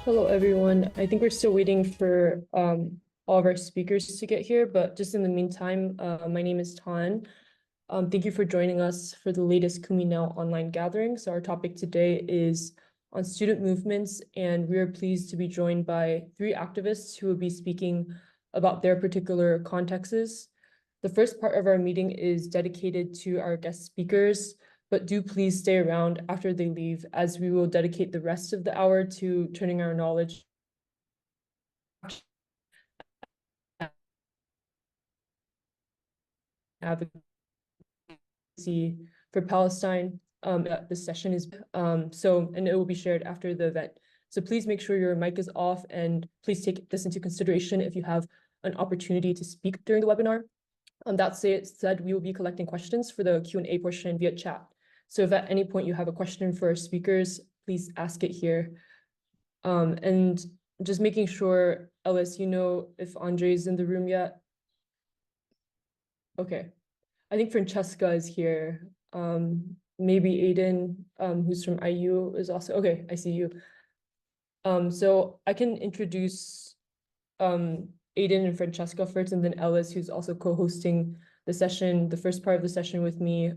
Hello, everyone. I think we're still waiting for all of our speakers to get here, but just in the meantime, my name is Tan. Thank you for joining us for the latest Kumi Now online gathering. So our topic today is on student movements, and we are pleased to be joined by three activists who will be speaking about their particular contexts. The first part of our meeting is dedicated to our guest speakers, but do please stay around after they leave, as we will dedicate the rest of the hour to turning our knowledge advocacy for Palestine. This session is and it will be shared after the event. So please make sure your mic is off, and please take this into consideration if you have an opportunity to speak during the webinar. That said, we will be collecting questions for the Q&A portion via chat. So if at any point you have a question for our speakers, please ask it here. And just making sure, Ellis, you know if Andre is in the room yet? Okay. I think Francesca is here. Maybe Aiden, who's from IU, is also, okay, I see you. So I can introduce Aiden and Francesca first, and then Ellis, who's also co-hosting the session, the first part of the session with me,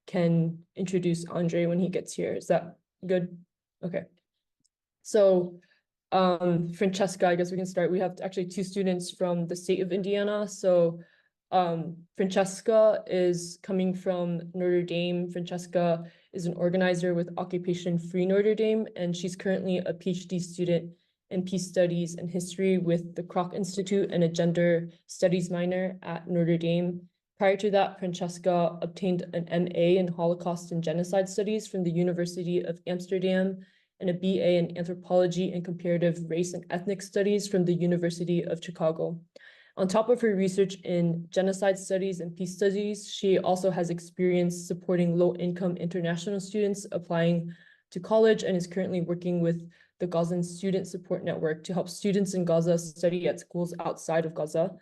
can introduce Andre when he gets here. Is that good? Okay. So Francesca, I guess we can start. We have actually two students from the state of Indiana. So Francesca is coming from Notre Dame. Francesca is an organizer with Occupation Free Notre Dame, and she's currently a PhD student in peace studies and history with the Kroc Institute and a gender studies minor at Notre Dame. Prior to that, Francesca obtained an MA in Holocaust and Genocide Studies from the University of Amsterdam and a BA in Anthropology and Comparative Race and Ethnic Studies from the University of Chicago. On top of her research in genocide studies and peace studies, she also has experience supporting low-income international students applying to college and is currently working with the Gazan Student Support Network to help students in Gaza study at schools outside of Gaza.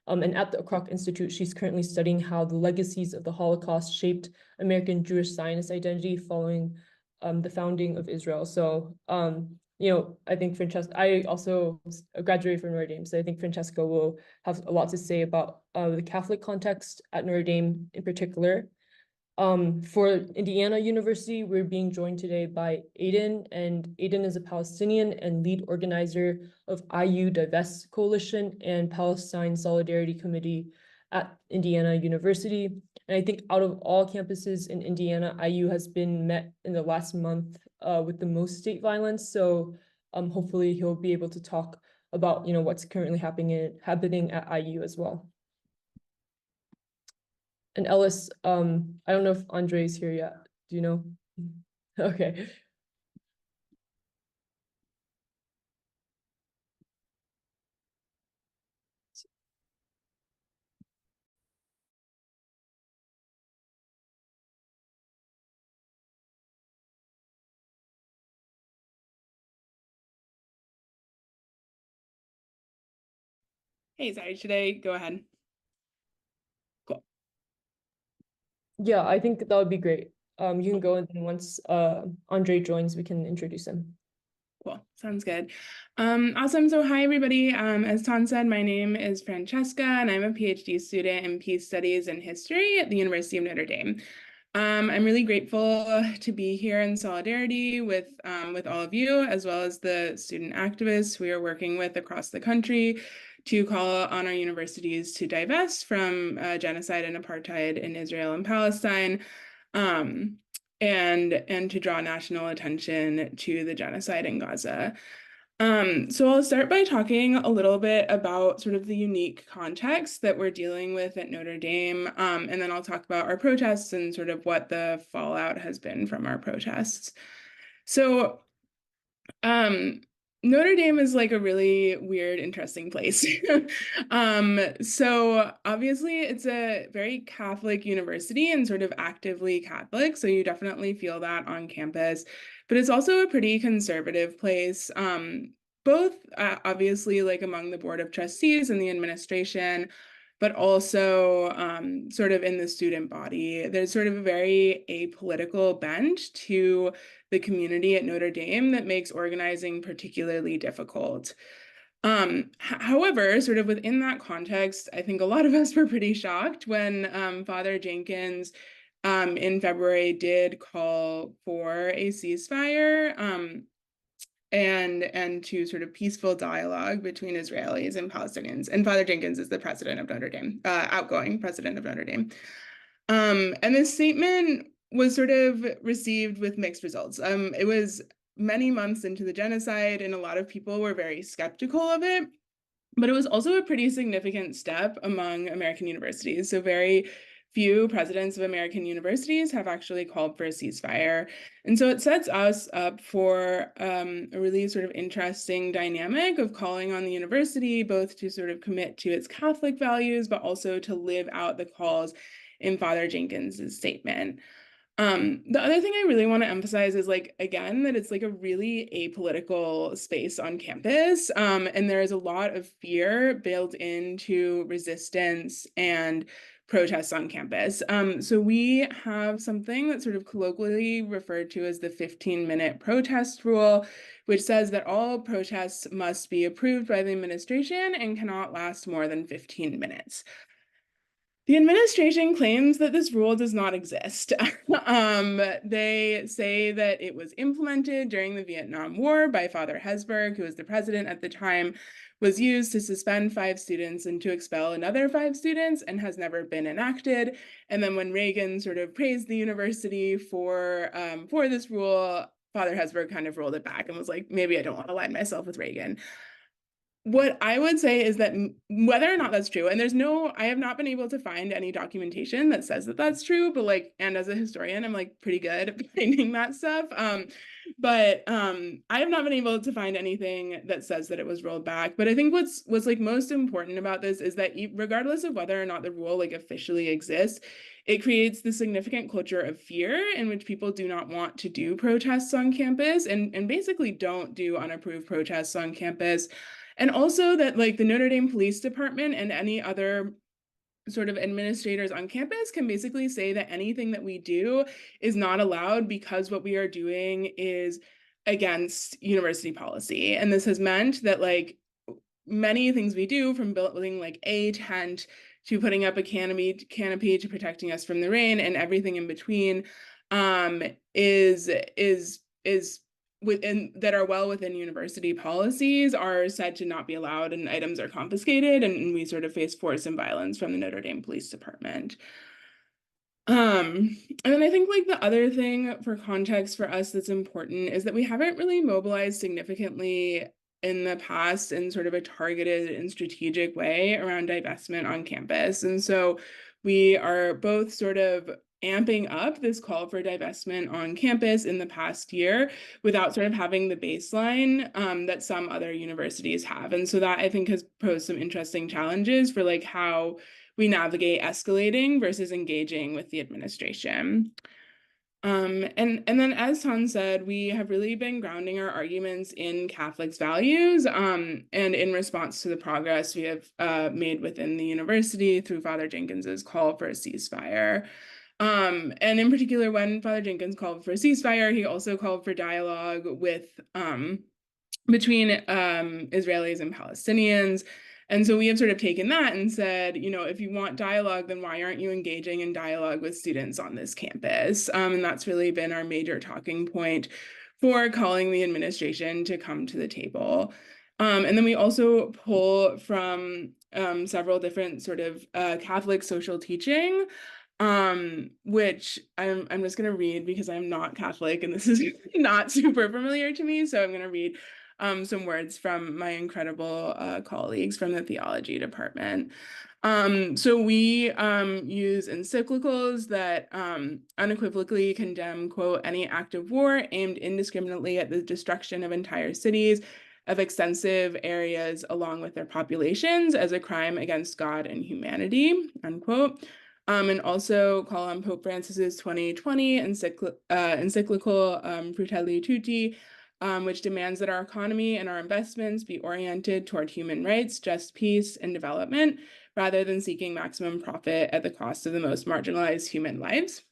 And at the Kroc Institute, she's currently studying how the legacies of the Holocaust shaped American Jewish Zionist identity following the founding of Israel. So, I think I also graduated from Notre Dame, so I think Francesca will have a lot to say about the Catholic context at Notre Dame in particular. For Indiana University, we're being joined today by Aiden, and Aiden is a Palestinian and lead organizer of IU Divest Coalition and Palestine Solidarity Committee at Indiana University. And I think out of all campuses in Indiana, IU has been met in the last month with the most state violence. So hopefully he'll be able to talk about what's currently happening at IU as well. And Ellis, I don't know if Andre is here yet. Do you know? Okay. Hey, sorry, should I go ahead? Cool. Yeah, I think that would be great. You can go, and then once Andre joins, we can introduce him. Cool, sounds good. Awesome. So hi, everybody. As Tan said, my name is Francesca, and I'm a PhD student in peace studies and history at the University of Notre Dame. I'm really grateful to be here in solidarity with all of you, as well as the student activists we are working with across the country to call on our universities to divest from genocide and apartheid in Israel and Palestine, and to draw national attention to the genocide in Gaza. So I'll start by talking a little bit about sort of the unique context that we're dealing with at Notre Dame, and then I'll talk about our protests and sort of what the fallout has been from our protests. So Notre Dame is like a really weird, interesting place. So obviously it's a very Catholic university and sort of actively Catholic. So you definitely feel that on campus, but it's also a pretty conservative place. Both obviously like among the board of trustees and the administration, but also sort of in the student body. There's sort of a very apolitical bent to the community at Notre Dame that makes organizing particularly difficult. However, sort of within that context, I think a lot of us were pretty shocked when Father Jenkins in February did call for a ceasefire and to sort of peaceful dialogue between Israelis and Palestinians. And Father Jenkins is the president of Notre Dame, outgoing president of Notre Dame. And this statement was sort of received with mixed results. It was many months into the genocide, and a lot of people were very skeptical of it. But it was also a pretty significant step among American universities. So very few presidents of American universities have actually called for a ceasefire. And so it sets us up for a really sort of interesting dynamic of calling on the university both to sort of commit to its Catholic values, but also to live out the calls in Father Jenkins's statement. The other thing I really want to emphasize is like, again, that it's like a really apolitical space on campus. And there is a lot of fear built into resistance and protests on campus. So we have something that's sort of colloquially referred to as the 15-minute protest rule, which says that all protests must be approved by the administration and cannot last more than 15 minutes. The administration claims that this rule does not exist. They say that it was implemented during the Vietnam War by Father Hesburgh, who was the president at the time, was used to suspend 5 students and to expel another 5 students, and has never been enacted. And then when Reagan sort of praised the university for this rule, Father Hesburgh kind of rolled it back and was like, maybe I don't want to align myself with Reagan. What I would say is that whether or not that's true, and I have not been able to find any documentation that says that that's true, but like, and as a historian, I'm like pretty good at finding that stuff. But I have not been able to find anything that says that it was rolled back. But I think what's like most important about this is that regardless of whether or not the rule like officially exists, it creates the significant culture of fear in which people do not want to do protests on campus and basically don't do unapproved protests on campus. And also that like the Notre Dame Police Department and any other sort of administrators on campus can basically say that anything that we do is not allowed because what we are doing is against university policy. And this has meant that like many things we do, from building like a tent to putting up a canopy to protecting us from the rain and everything in between, is within that are well within university policies, are said to not be allowed, and items are confiscated, and we sort of face force and violence from the Notre Dame Police Department. And then I think like the other thing for context for us that's important is that we haven't really mobilized significantly in the past in sort of a targeted and strategic way around divestment on campus. And so we are both sort of amping up this call for divestment on campus in the past year without sort of having the baseline that some other universities have. And so that I think has posed some interesting challenges for like how we navigate escalating versus engaging with the administration. And then as Tan said, we have really been grounding our arguments in Catholics' values and in response to the progress we have made within the university through Father Jenkins's call for a ceasefire. And in particular, when Father Jenkins called for a ceasefire, he also called for dialogue with between Israelis and Palestinians. And so we have sort of taken that and said, you know, if you want dialogue, then why aren't you engaging in dialogue with students on this campus? And that's really been our major talking point for calling the administration to come to the table. And then we also pull from several different sort of Catholic social teaching, which I'm just going to read because I'm not Catholic and this is not super familiar to me. So I'm going to read some words from my incredible colleagues from the theology department. So we use encyclicals that unequivocally condemn, quote, any act of war aimed indiscriminately at the destruction of entire cities, of extensive areas along with their populations as a crime against God and humanity, unquote. And also call on Pope Francis's 2020 encyclical Fratelli Tutti, which demands that our economy and our investments be oriented toward human rights, just peace, and development, rather than seeking maximum profit at the cost of the most marginalized human lives.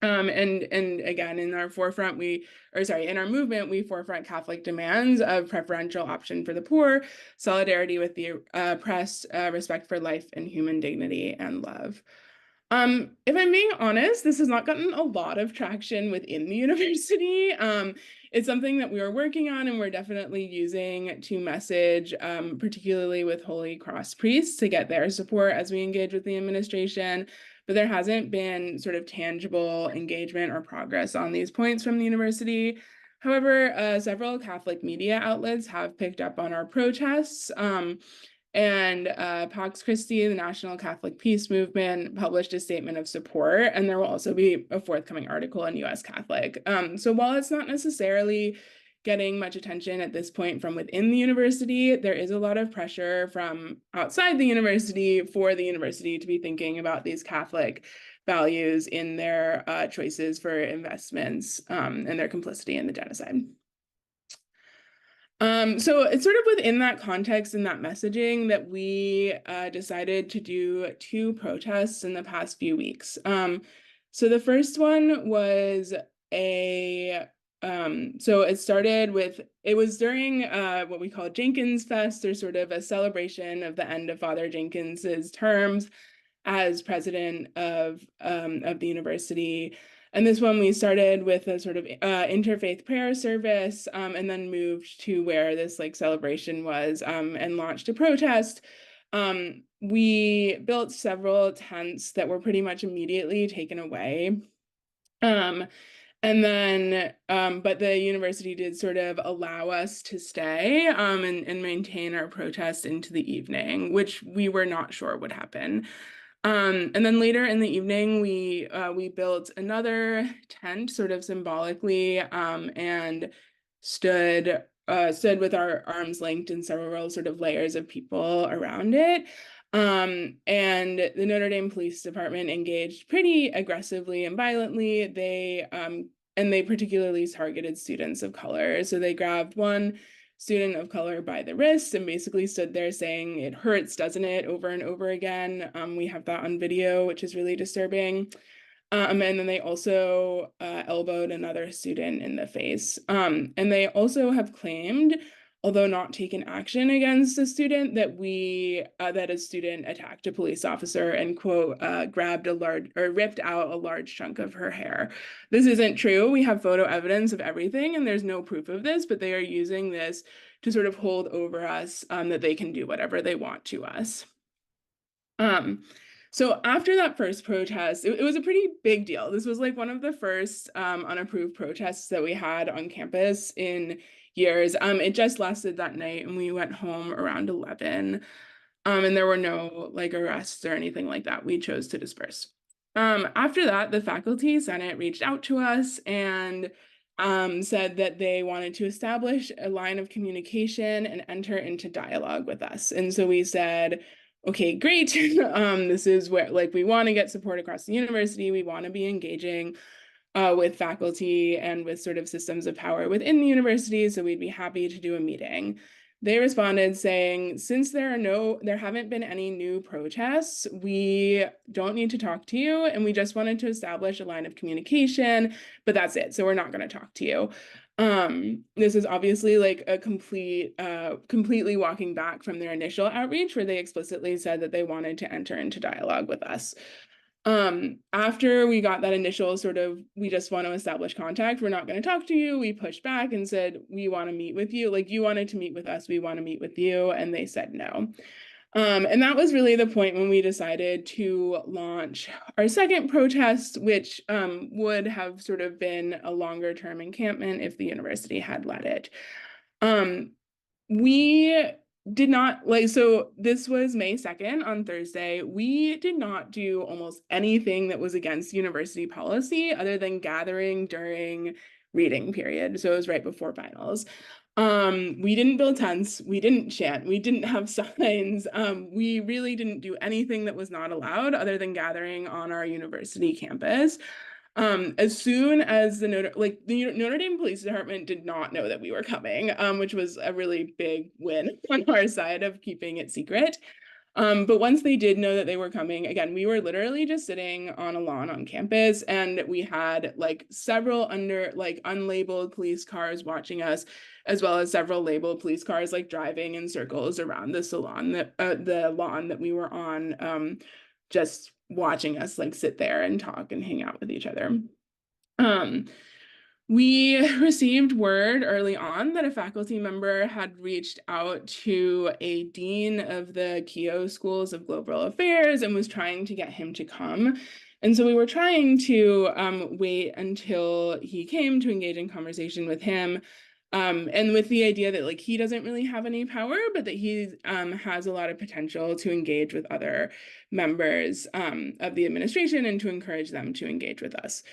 And again, in our movement, we forefront Catholic demands of preferential option for the poor, solidarity with the oppressed, respect for life and human dignity and love. If I'm being honest, this has not gotten a lot of traction within the university. It's something that we are working on and we're definitely using to message, particularly with Holy Cross priests, to get their support as we engage with the administration. But there hasn't been sort of tangible engagement or progress on these points from the university. However, several Catholic media outlets have picked up on our protests. And Pax Christi, the National Catholic Peace Movement, published a statement of support, and there will also be a forthcoming article in US Catholic. So while it's not necessarily getting much attention at this point from within the university, there is a lot of pressure from outside the university for the university to be thinking about these Catholic values in their choices for investments and their complicity in the genocide. So it's sort of within that context and that messaging that we decided to do 2 protests in the past few weeks. So the first one was so it was during what we call Jenkins Fest, or sort of a celebration of the end of Father Jenkins's terms as president of the university. And this one we started with a sort of interfaith prayer service, and then moved to where this celebration was, and launched a protest. We built several tents that were pretty much immediately taken away. And then, but the university did sort of allow us to stay and maintain our protest into the evening, which we were not sure would happen. And then later in the evening, we built another tent, sort of symbolically, and stood with our arms linked in several sort of layers of people around it. And the Notre Dame Police Department engaged pretty aggressively and violently. And they particularly targeted students of color. So they grabbed one student of color by the wrist and basically stood there saying, "It hurts, doesn't it?" over and over again. We have that on video, which is really disturbing. And then they also elbowed another student in the face. And they also have claimed, although not taken action against a student, that a student attacked a police officer and, quote, ripped out a large chunk of her hair. This isn't true. We have photo evidence of everything, and there's no proof of this, but they are using this to sort of hold over us, that they can do whatever they want to us. So after that first protest, it was a pretty big deal. This was one of the first unapproved protests that we had on campus in years. It just lasted that night, and we went home around 11. And there were no arrests or anything like that. We chose to disperse. After that, the faculty senate reached out to us and said that they wanted to establish a line of communication and enter into dialogue with us. And so we said, okay, great. This is where we want to get support across the university. We want to be engaging with faculty and with sort of systems of power within the university. So we'd be happy to do a meeting. They responded saying, since there haven't been any new protests, we don't need to talk to you. And we just wanted to establish a line of communication, but that's it. So we're not going to talk to you. This is obviously a completely walking back from their initial outreach, where they explicitly said that they wanted to enter into dialogue with us. After we got that initial sort of, we just want to establish contact, we're not going to talk to you, we pushed back and said, we want to meet with you. You wanted to meet with us, we want to meet with you. And they said no. And that was really the point when we decided to launch our second protest, which would have sort of been a longer term encampment if the university had led it. We did not so this was May 2nd on Thursday. We did not do almost anything that was against university policy other than gathering during reading period. So it was right before finals. We didn't build tents, we didn't chant, we didn't have signs. We really didn't do anything that was not allowed other than gathering on our university campus. As soon as the Notre Dame Police Department did not know that we were coming, which was a really big win on our side of keeping it secret. But once they did know that they were coming, again, we were literally just sitting on a lawn on campus, and we had like several unlabeled police cars watching us, as well as several labeled police cars like driving in circles around the lawn that we were on, just watching us like sit there and talk and hang out with each other. We received word early on that a faculty member had reached out to a dean of the Keough Schools of Global Affairs and was trying to get him to come. And so we were trying to wait until he came to engage in conversation with him. And with the idea that like he doesn't really have any power, but that he has a lot of potential to engage with other members of the administration and to encourage them to engage with us.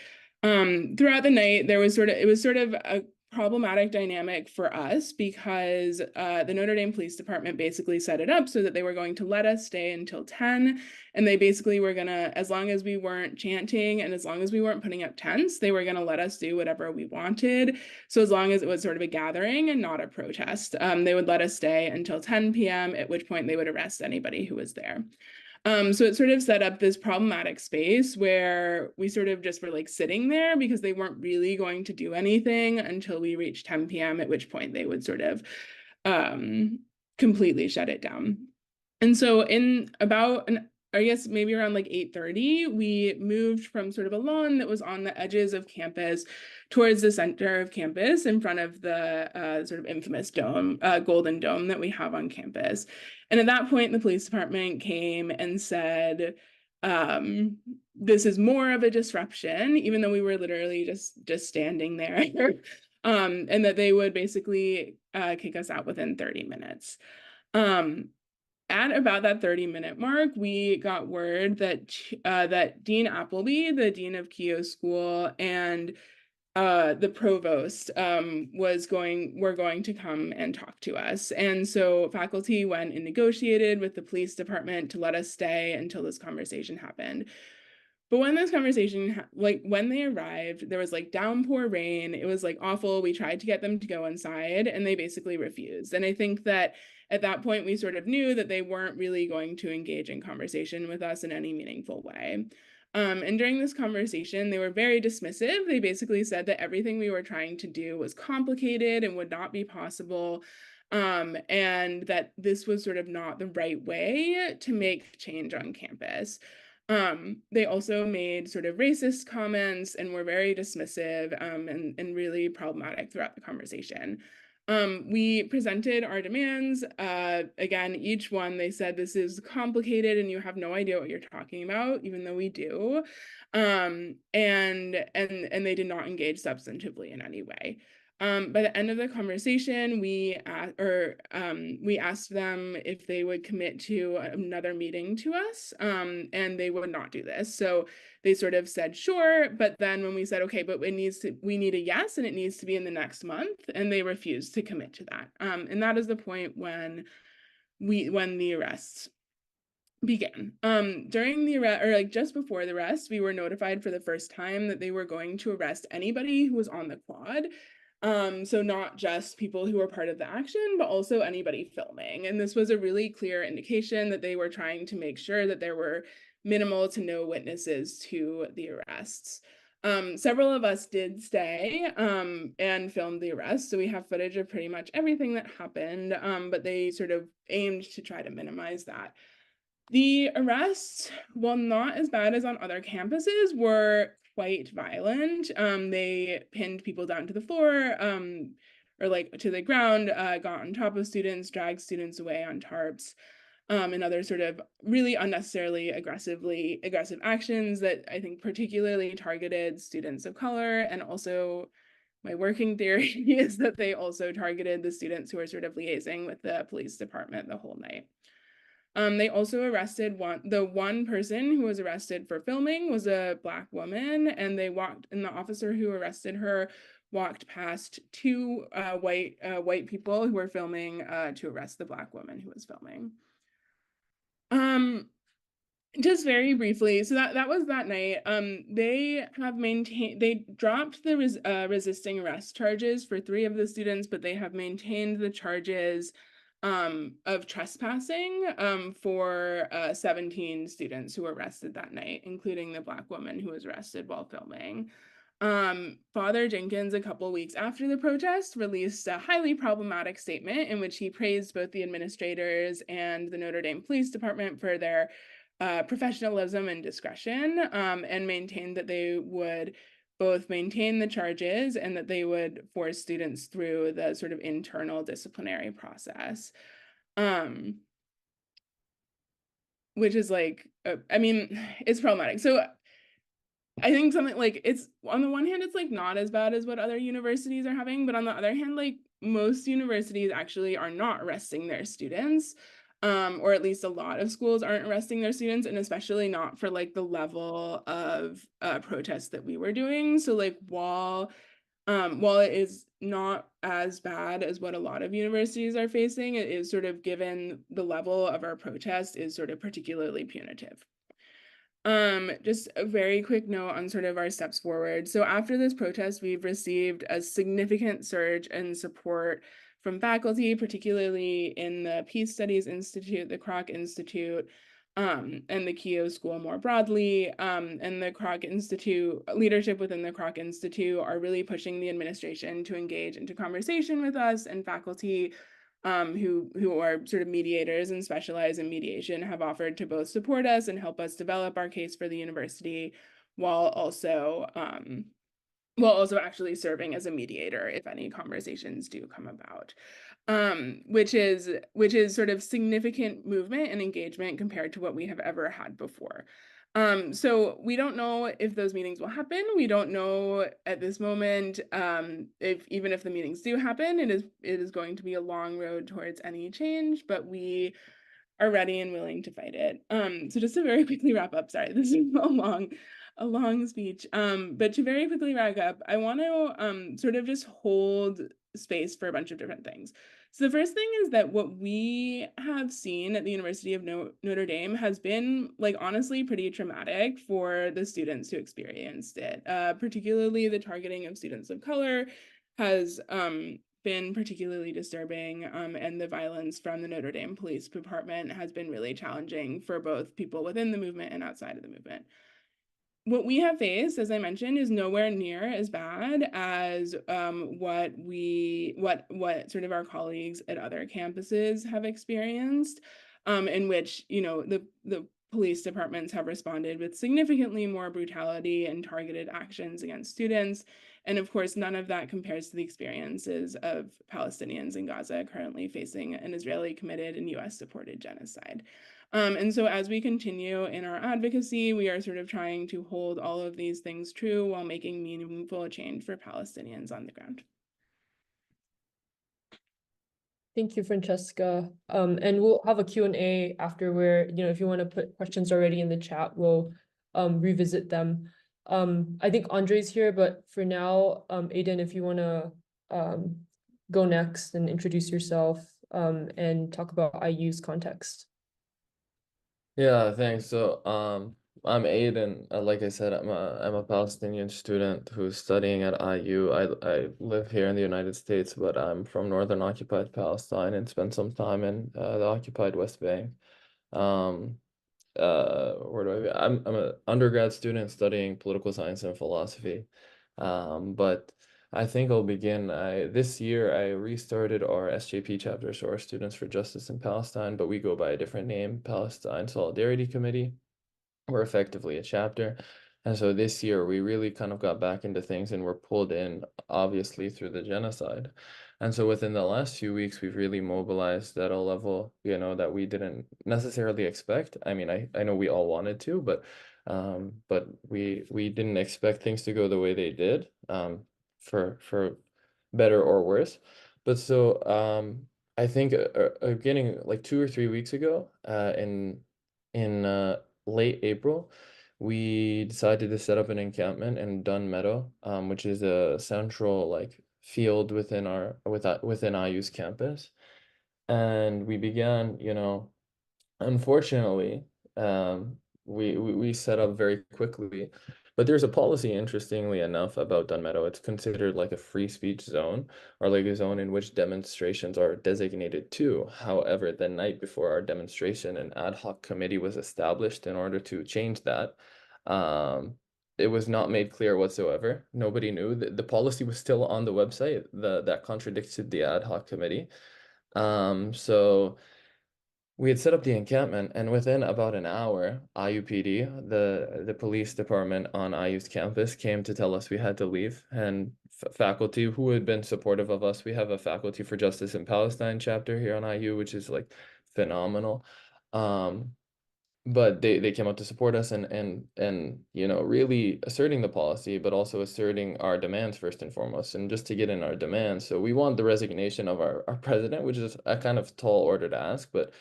Throughout the night, it was sort of a problematic dynamic for us because the Notre Dame Police Department basically set it up so that they were going to let us stay until 10, and they basically were gonna, as long as we weren't chanting and as long as we weren't putting up tents, they were gonna let us do whatever we wanted. So as long as it was sort of a gathering and not a protest, they would let us stay until 10 p.m., at which point they would arrest anybody who was there. So it sort of set up this problematic space where we sort of just were like sitting there because they weren't really going to do anything until we reached 10 p.m., at which point they would sort of completely shut it down. And so in about I guess maybe around like 8:30, we moved from sort of a lawn that was on the edges of campus towards the center of campus in front of the sort of infamous dome, golden dome that we have on campus. And at that point, the police department came and said, this is more of a disruption, even though we were literally just standing there, and that they would basically kick us out within 30 minutes. At about that 30-minute mark, we got word that that Dean Appleby, the dean of Keough School, and the provost were going to come and talk to us. And so faculty went and negotiated with the police department to let us stay until this conversation happened. But when this conversation, like when they arrived, there was like downpour rain. It was like awful. We tried to get them to go inside and they basically refused. And I think that at that point, we sort of knew that they weren't really going to engage in conversation with us in any meaningful way. And during this conversation, they were very dismissive. They basically said that everything we were trying to do was complicated and would not be possible. And that this was sort of not the right way to make change on campus. They also made sort of racist comments and were very dismissive and really problematic throughout the conversation. We presented our demands. Again, each one, they said, this is complicated and you have no idea what you're talking about, even though we do. And they did not engage substantively in any way. By the end of the conversation, we asked them if they would commit to another meeting to us, and they would not do this. So they sort of said, sure, but then when we said, okay, but we need a yes, and it needs to be in the next month, and they refused to commit to that. And that is the point when the arrests began. During the arrest, or like just before the arrest, we were notified for the first time that they were going to arrest anybody who was on the quad. So not just people who were part of the action, but also anybody filming. And this was a really clear indication that they were trying to make sure that there were minimal to no witnesses to the arrests. Several of us did stay and filmed the arrest, so we have footage of pretty much everything that happened, but they sort of aimed to try to minimize that. The arrests, while not as bad as on other campuses, were quite violent. They pinned people down to the floor, or like to the ground, got on top of students, dragged students away on tarps, and other sort of really unnecessarily aggressive actions that I think particularly targeted students of color. And also my working theory is that they also targeted the students who were sort of liaising with the police department the whole night. They also arrested the one person who was arrested for filming was a Black woman, and the officer who arrested her walked past two white people who were filming to arrest the Black woman who was filming. Just very briefly, so that was that night. They dropped the resisting arrest charges for 3 of the students, but they have maintained the charges of trespassing for 17 students who were arrested that night, including the Black woman who was arrested while filming. Father Jenkins, a couple weeks after the protest, released a highly problematic statement in which he praised both the administrators and the Notre Dame Police Department for their professionalism and discretion, and maintained that they would both maintain the charges and that they would force students through the sort of internal disciplinary process. Which is like, I mean, it's problematic. So I think something like, it's on the one hand, it's like not as bad as what other universities are having, but on the other hand, like most universities actually are not arresting their students, or at least a lot of schools aren't arresting their students, and especially not for like the level of protests that we were doing. So like while it is not as bad as what a lot of universities are facing, it is sort of, given the level of our protest, is sort of particularly punitive. Just a very quick note on sort of our steps forward. So after this protest, we've received a significant surge in support from faculty, particularly in the Peace Studies Institute, the Kroc Institute, and the Keough School more broadly. And the Kroc Institute, leadership within the Kroc Institute are really pushing the administration to engage into conversation with us, and faculty who are sort of mediators and specialize in mediation have offered to both support us and help us develop our case for the university, while also actually serving as a mediator if any conversations do come about, which is sort of significant movement and engagement compared to what we have ever had before. So we don't know if those meetings will happen. We don't know at this moment if, even if the meetings do happen, it is going to be a long road towards any change, but we are ready and willing to fight it. So just to very quickly wrap up, sorry, this is a long speech. But to very quickly wrap up, I want to sort of just hold space for a bunch of different things. So the first thing is that what we have seen at the University of Notre Dame has been, like, honestly pretty traumatic for the students who experienced it. Particularly the targeting of students of color has been particularly disturbing, and the violence from the Notre Dame Police Department has been really challenging for both people within the movement and outside of the movement. What we have faced, as I mentioned, is nowhere near as bad as what sort of our colleagues at other campuses have experienced, in which, you know, the police departments have responded with significantly more brutality and targeted actions against students. And of course, none of that compares to the experiences of Palestinians in Gaza currently facing an Israeli committed and US supported genocide. And so as we continue in our advocacy, we are sort of trying to hold all of these things true while making meaningful change for Palestinians on the ground. Thank you, Francesca. And we'll have a Q&A after, where, you know, if you want to put questions already in the chat, we'll revisit them. I think Andre's here, but for now, Aiden, if you want to go next and introduce yourself and talk about IU's context. Yeah, thanks. So, I'm Aiden. Like I said, I'm a Palestinian student who's studying at IU. I live here in the United States, but I'm from northern occupied Palestine and spent some time in the occupied West Bank. Um, where do I'm an undergrad student studying political science and philosophy. But I think I'll begin. This year I restarted our SJP chapter, so our Students for Justice in Palestine, but we go by a different name, Palestine Solidarity Committee. We're effectively a chapter. And so this year we really kind of got back into things and were pulled in, obviously, through the genocide. And so within the last few weeks, we've really mobilized at a level, you know, that we didn't necessarily expect. I mean, I know we all wanted to, but we didn't expect things to go the way they did, for better or worse. But so I think beginning like 2 or 3 weeks ago, in late April, we decided to set up an encampment in Dunn Meadow, which is a central like field within within IU's campus. And we began, you know, unfortunately, we set up very quickly But there's a policy, interestingly enough, about Dunmeadow. It's considered like a free speech zone, or like a zone in which demonstrations are designated to. However, the night before our demonstration, an ad hoc committee was established in order to change that. It was not made clear whatsoever. Nobody knew. The policy was still on the website that contradicted the ad hoc committee. So we had set up the encampment, and within about an hour, IUPD, the police department on IU's campus, came to tell us we had to leave. And faculty who had been supportive of us, we have a Faculty for Justice in Palestine chapter here on IU, which is like phenomenal. Um, but they came out to support us and really asserting the policy, but also asserting our demands first and foremost. And just to get in our demands, so we want the resignation of our president, which is a kind of tall order to ask, but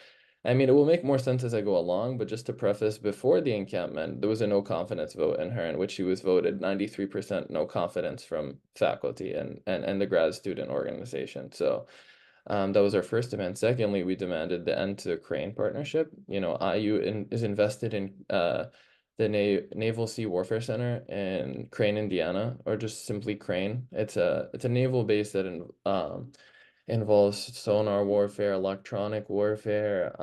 I mean, it will make more sense as I go along. But just to preface, before the encampment, there was a no confidence vote in her, in which she was voted 93% no confidence from faculty and the grad student organization. So that was our first demand. Secondly, we demanded the end to the Crane partnership. IU is invested in the Naval Sea Warfare Center in Crane, Indiana, or just simply Crane. It's a naval base that involves sonar warfare, electronic warfare,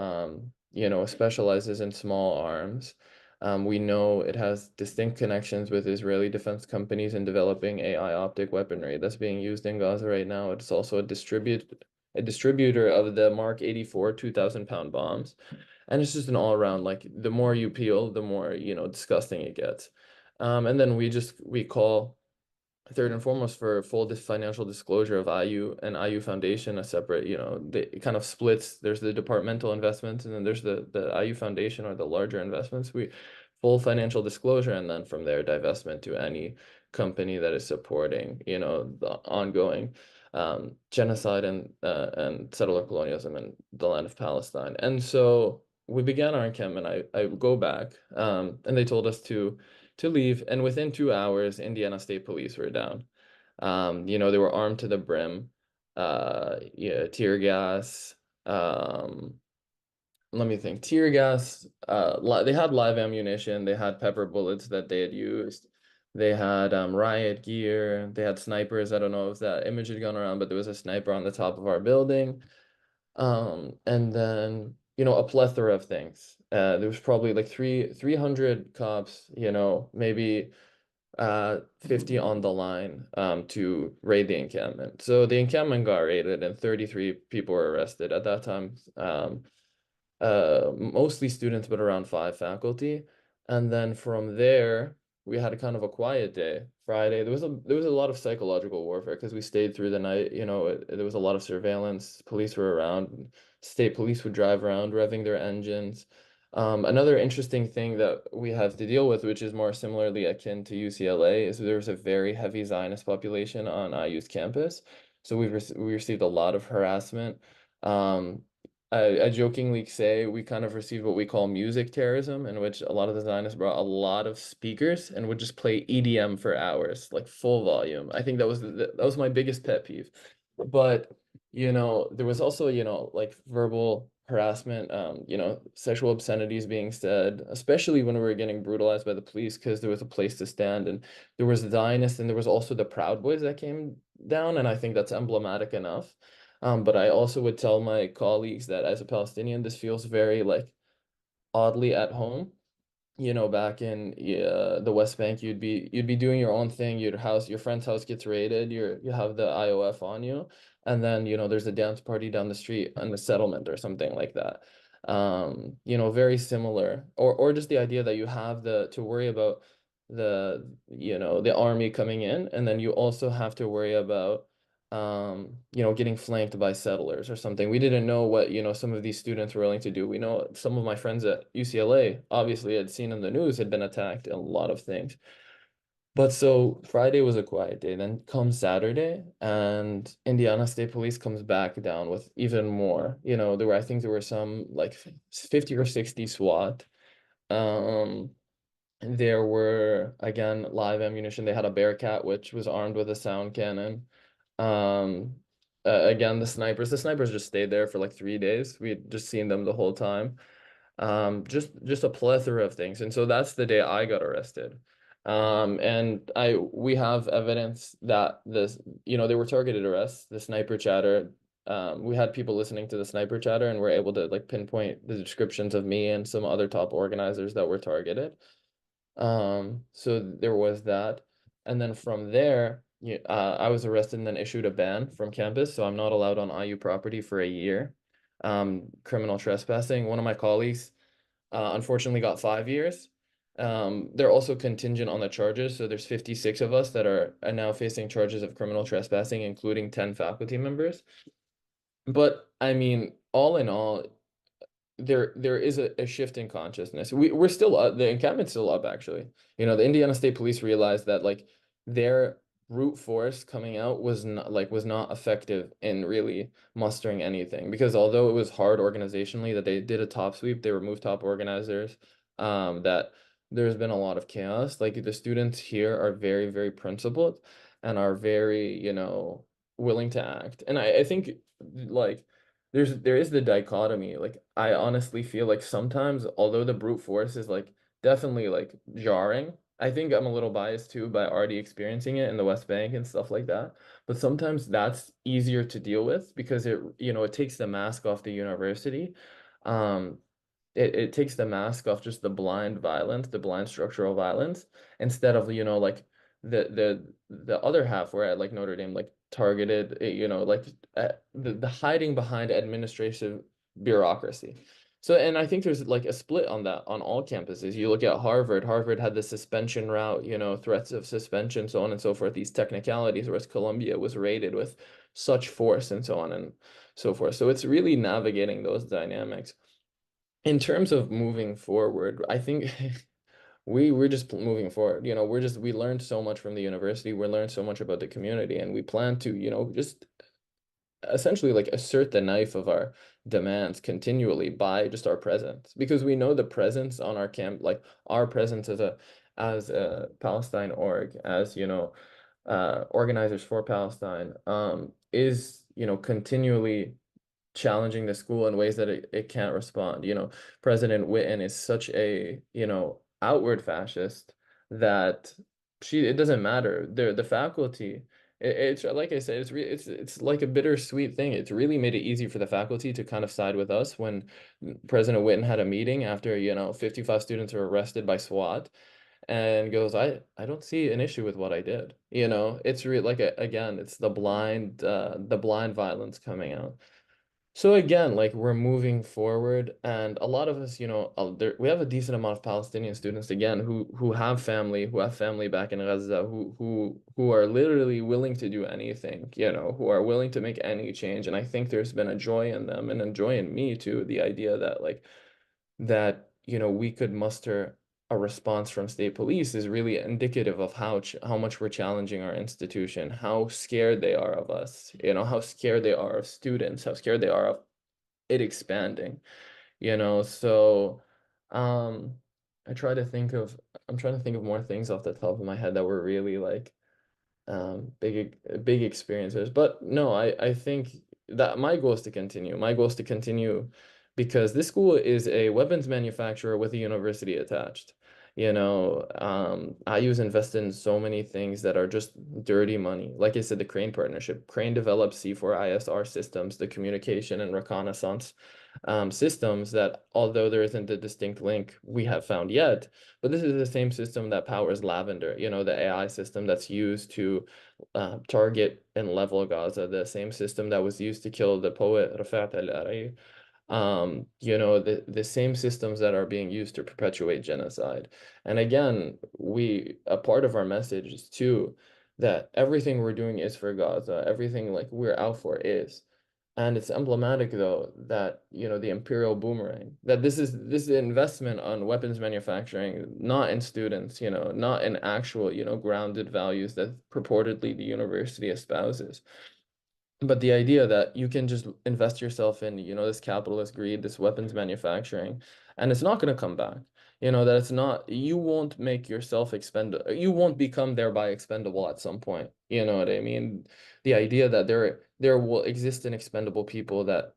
specializes in small arms. We know it has distinct connections with Israeli defense companies in developing AI optic weaponry that's being used in Gaza right now. It's also a distributor of the Mark 84 2,000-pound bombs. And it's just an all-around, like, the more you peel, the more, disgusting it gets. And then we call third and foremost for full financial disclosure of IU and IU Foundation, a separate, it kind of splits. There's the departmental investments, and then there's the IU Foundation, or the larger investments. We full financial disclosure, and then from there, divestment to any company that is supporting, the ongoing genocide and settler colonialism in the land of Palestine. And so we began our encampment. I go back, and they told us to leave, and within 2 hours, Indiana State Police were down. They were armed to the brim, tear gas. Let me think. Tear gas. They had live ammunition. They had pepper bullets that they had used. They had riot gear. They had snipers. I don't know if that image had gone around, but there was a sniper on the top of our building. And then, a plethora of things. There was probably like 300 cops, maybe 50 on the line to raid the encampment. So the encampment got raided, and 33 people were arrested at that time. Mostly students, but around 5 faculty. And then from there, we had a kind of a quiet day. Friday, there was a lot of psychological warfare because we stayed through the night. There was a lot of surveillance. Police were around. State police would drive around, revving their engines. Another interesting thing that we have to deal with, which is more similarly akin to UCLA, is there's a very heavy Zionist population on IU's campus. So we received a lot of harassment. I jokingly say we kind of received what we call music terrorism, in which a lot of the Zionists brought a lot of speakers and would just play EDM for hours, like full volume. I think that was my biggest pet peeve. But there was also like verbal harassment, sexual obscenities being said, especially when we were getting brutalized by the police, because there was a place to stand, and there was the Zionists, and there was also the Proud Boys that came down, and I think that's emblematic enough. But I also would tell my colleagues that as a Palestinian, this feels very like oddly at home. Back in the West Bank, you'd be doing your own thing. Your friend's house gets raided. You have the IOF on you, and then there's a dance party down the street in the settlement or something like that. Very similar, or just the idea that you have to worry about the army coming in, and then you also have to worry about getting flanked by settlers or something. We didn't know what, some of these students were willing to do. We know some of my friends at UCLA, obviously had seen in the news, had been attacked in a lot of things. But so Friday was a quiet day. Then comes Saturday, and Indiana State Police comes back down with even more. I think there were some like 50 or 60 SWAT. There were, again, live ammunition. They had a Bearcat, which was armed with a sound cannon. Again, the snipers just stayed there for like 3 days. We had just seen them the whole time. Just a plethora of things. And so that's the day I got arrested. And we have evidence that this, they were targeted arrests, the sniper chatter. We had people listening to the sniper chatter, and we're able to like pinpoint the descriptions of me and some other top organizers that were targeted. So there was that. And then from there, I was arrested and then issued a ban from campus. So I'm not allowed on IU property for a year. Criminal trespassing. One of my colleagues, unfortunately got 5 years. They're also contingent on the charges. So there's 56 of us that are now facing charges of criminal trespassing, including 10 faculty members. But I mean, all in all, there is a shift in consciousness. We're still the encampment's still up actually. The Indiana State Police realized that like their brute force coming out was not effective in really mustering anything, because although it was hard organizationally that they did a top sweep, they removed top organizers, that there's been a lot of chaos. Like the students here are very, very principled and are very, willing to act. And I think like there is the dichotomy. Like I honestly feel like sometimes, although the brute force is like definitely like jarring, I think I'm a little biased too by already experiencing it in the West Bank and stuff like that. But sometimes that's easier to deal with because it takes the mask off the university. Um, it takes the mask off just the blind violence, the blind structural violence, instead of, like the other half where at like Notre Dame, like targeted, like the hiding behind administrative bureaucracy. So, and I think there's like a split on that on all campuses. You look at Harvard, Harvard had the suspension route, threats of suspension, so on and so forth, these technicalities, whereas Columbia was raided with such force and so on and so forth. So it's really navigating those dynamics. In terms of moving forward, I think we're just moving forward. We learned so much from the university. We learned so much about the community, and we plan to, just essentially like assert the knife of our demands continually by just our presence, because we know the presence on our camp, like our presence as a Palestine org, as organizers for Palestine, is continually challenging the school in ways that it can't respond. President Whitten is such a, outward fascist that it doesn't matter. The faculty, it's like I said, it's like a bittersweet thing. It's really made it easy for the faculty to kind of side with us when President Whitten had a meeting after, 55 students were arrested by SWAT, and goes, I don't see an issue with what I did. It's really like again, it's the blind violence coming out. So again, like we're moving forward, and a lot of us, we have a decent amount of Palestinian students again who have family back in Gaza, who are literally willing to do anything, who are willing to make any change. And I think there's been a joy in them and a joy in me too, the idea that we could muster a response from state police is really indicative of how much we're challenging our institution, how scared they are of us, how scared they are of students, how scared they are of it expanding, so um I try to think of I'm trying to think of more things off the top of my head that were really like big experiences. But no, I think that my goal is to continue. My goal is to continue because this school is a weapons manufacturer with a university attached. IU's invested in so many things that are just dirty money. Like I said, the Crane partnership. Crane developed C4ISR systems, the communication and reconnaissance systems that, although there isn't a distinct link we have found yet, but this is the same system that powers Lavender, the AI system that's used to target and level Gaza, the same system that was used to kill the poet Rafat al-Ari, the same systems that are being used to perpetuate genocide. And again, a part of our message is too that everything we're doing is for Gaza, everything like we're out for is. And it's emblematic though that the imperial boomerang, that this is investment on weapons manufacturing, not in students, not in actual, grounded values that purportedly the university espouses. But the idea that you can just invest yourself in, this capitalist greed, this weapons manufacturing, and it's not going to come back. That it's not, you won't make yourself expendable, you won't become thereby expendable at some point. You know what I mean? The idea that there will exist an expendable people that,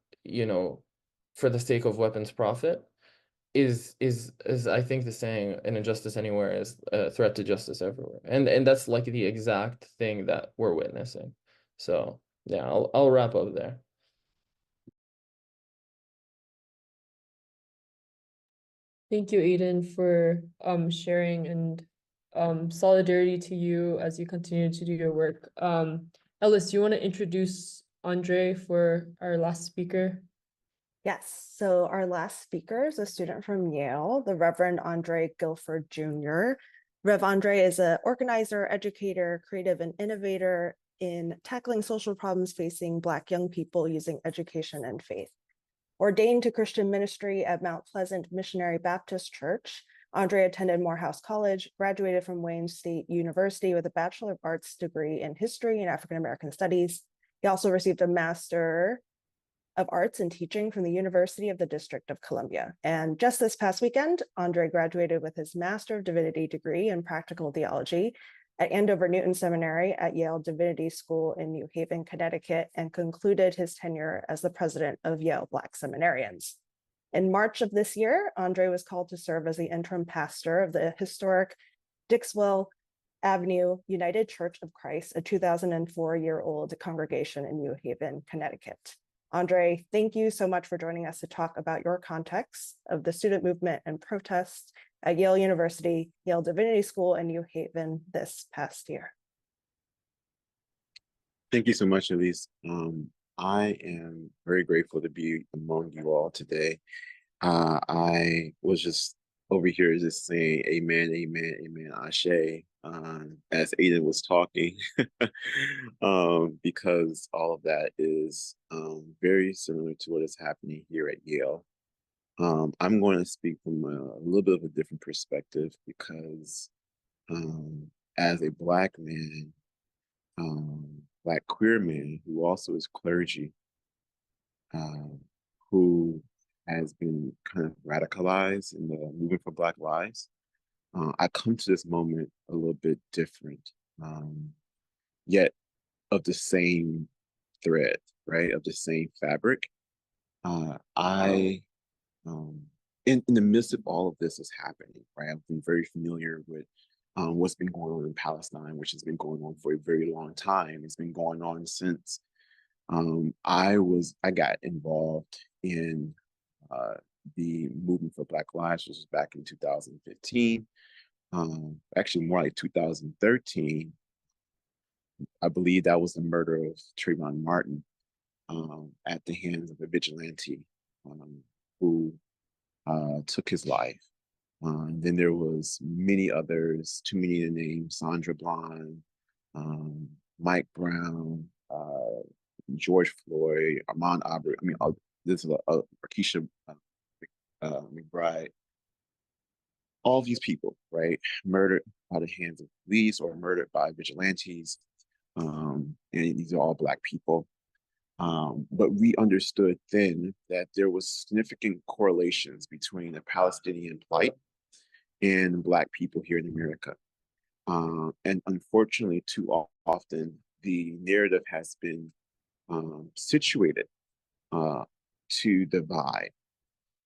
for the sake of weapons profit, is I think the saying, an injustice anywhere is a threat to justice everywhere, and that's like the exact thing that we're witnessing. So yeah, I'll wrap up there. Thank you, Aiden, for sharing, and solidarity to you as you continue to do your work. Ellis, you want to introduce Andre for our last speaker? Yes, so our last speaker is a student from Yale, the Reverend Andre Guilford Jr. Rev. Andre is an organizer, educator, creative, and innovator in tackling social problems facing Black young people using education and faith. Ordained to Christian ministry at Mount Pleasant Missionary Baptist Church, Andre attended Morehouse College, graduated from Wayne State University with a Bachelor of Arts degree in History and African American Studies. He also received a Master of Arts in Teaching from the University of the District of Columbia. And just this past weekend, Andre graduated with his Master of Divinity degree in Practical Theology at Andover Newton Seminary at Yale Divinity School in New Haven, Connecticut, and concluded his tenure as the president of Yale Black Seminarians. In March of this year, Andre was called to serve as the interim pastor of the historic Dixwell Avenue United Church of Christ, a 2004-year-old congregation in New Haven, Connecticut. Andre, thank you so much for joining us to talk about your context of the student movement and protests at Yale University, Yale Divinity School, and New Haven this past year. Thank you so much, Elise. I am very grateful to be among you all today. I was just over here just saying amen, amen, amen, ashe, as Aiden was talking, because all of that is very similar to what is happening here at Yale. I'm going to speak from a little bit of a different perspective because as a Black man, Black queer man who also is clergy, who has been kind of radicalized in the movement for Black lives, I come to this moment a little bit different, yet of the same thread, right? Of the same fabric. In the midst of all of this is happening, right? I've been very familiar with what's been going on in Palestine, which has been going on for a very long time. It's been going on since I got involved in the movement for Black Lives, which was back in 2015. Actually more like 2013. I believe that was the murder of Trayvon Martin at the hands of a vigilante who took his life. Then there was many others, too many to name: Sandra Bland, Mike Brown, George Floyd, Ahmaud Arbery. I mean, this is Keisha McBride. All of these people, right, murdered by the hands of police or murdered by vigilantes. And these are all Black people. But we understood then that there was significant correlations between the Palestinian plight and Black people here in America. And unfortunately, too often, the narrative has been situated to divide.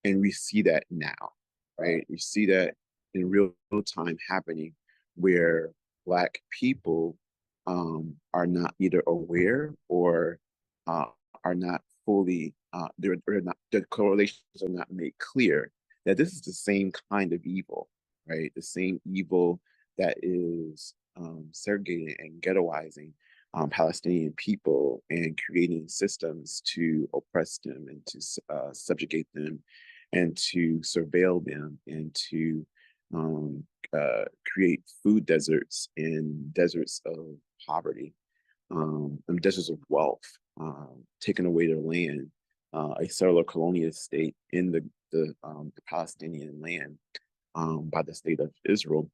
And we see that now, right? We see that in real time happening, where Black people are not either aware or are not fully, the correlations are not made clear that this is the same kind of evil, right? The same evil that is segregating and ghettoizing Palestinian people and creating systems to oppress them and to subjugate them and to surveil them and to create food deserts and deserts of poverty, and deserts of wealth, taking away their land, a settler colonial state in the Palestinian land by the state of Israel.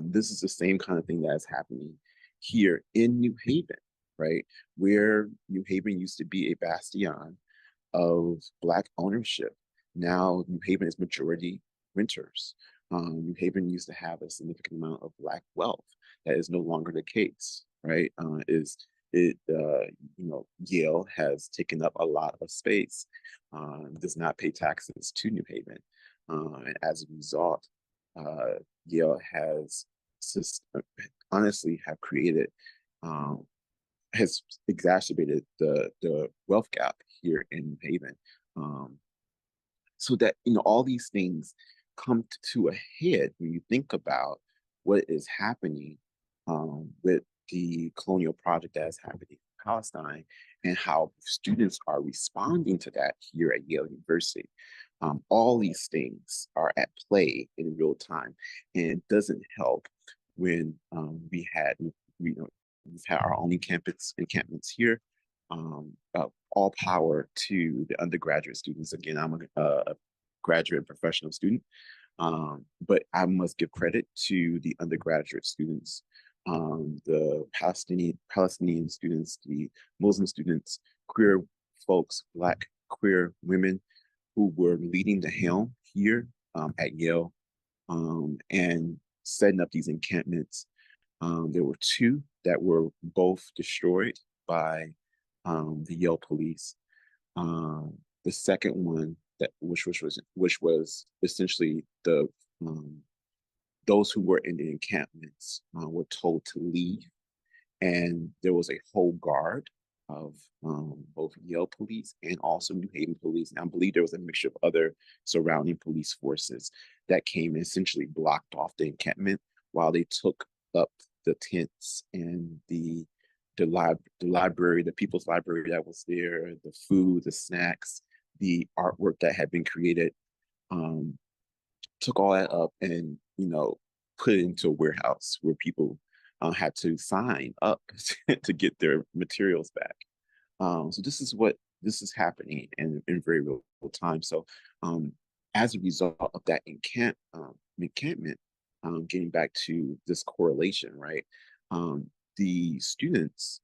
This is the same kind of thing that is happening here in New Haven, right? Where New Haven used to be a bastion of Black ownership. Now New Haven is majority renters. New Haven used to have a significant amount of Black wealth. That is no longer the case, right? Yale has taken up a lot of space, does not pay taxes to New Haven. And as a result, Yale has honestly have created, has exacerbated the wealth gap here in New Haven. So that, all these things come to a head when you think about what is happening with the colonial project that is happening in Palestine, and how students are responding to that here at Yale University. All these things are at play in real time, and it doesn't help when we've had our own encampments here. All power to the undergraduate students. Again, I'm a graduate professional student, but I must give credit to the undergraduate students, the Palestinian students, the Muslim students, queer folks, Black queer women who were leading the helm here at Yale, and setting up these encampments. There were two that were both destroyed by the Yale police. The second one, which was essentially those who were in the encampments were told to leave, and there was a whole guard of both Yale police and also New Haven police. And I believe there was a mixture of other surrounding police forces that came and essentially blocked off the encampment while they took up the tents and the library, the people's library that was there, the food, the snacks, the artwork that had been created, took all that up and, put it into a warehouse where people had to sign up to get their materials back. So this is happening in very real time. So as a result of that encampment, getting back to this correlation, right? The students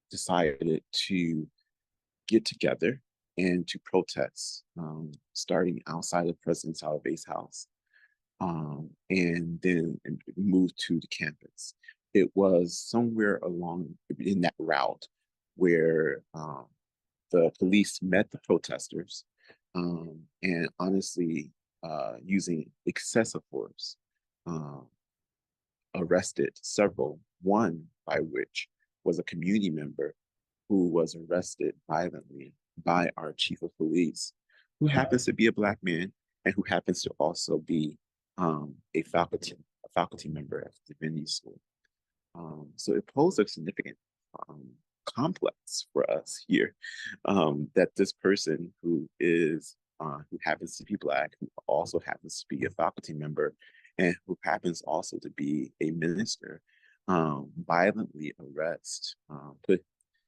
decided to get together and to protest, starting outside of President Salave's house, and then move to the campus. It was somewhere along in that route where the police met the protesters, and honestly, using excessive force, arrested several, one by which was a community member who was arrested violently by our chief of police, who happens to be a Black man and who happens to also be a faculty member at the Divinity School. So it posed a significant complex for us here, that this person who happens to be Black, who also happens to be a faculty member, and who happens also to be a minister, violently put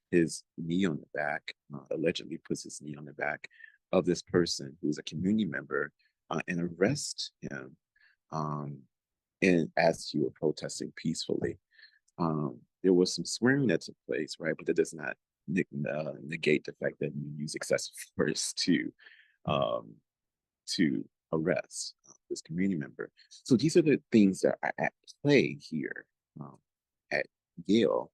his knee on the back, allegedly puts his knee on the back of this person who's a community member, and arrest him, and as you were protesting peacefully. There was some swearing that took place, right? But that does not negate the fact that you use excessive force to arrest this community member. So these are the things that are at play here at Yale,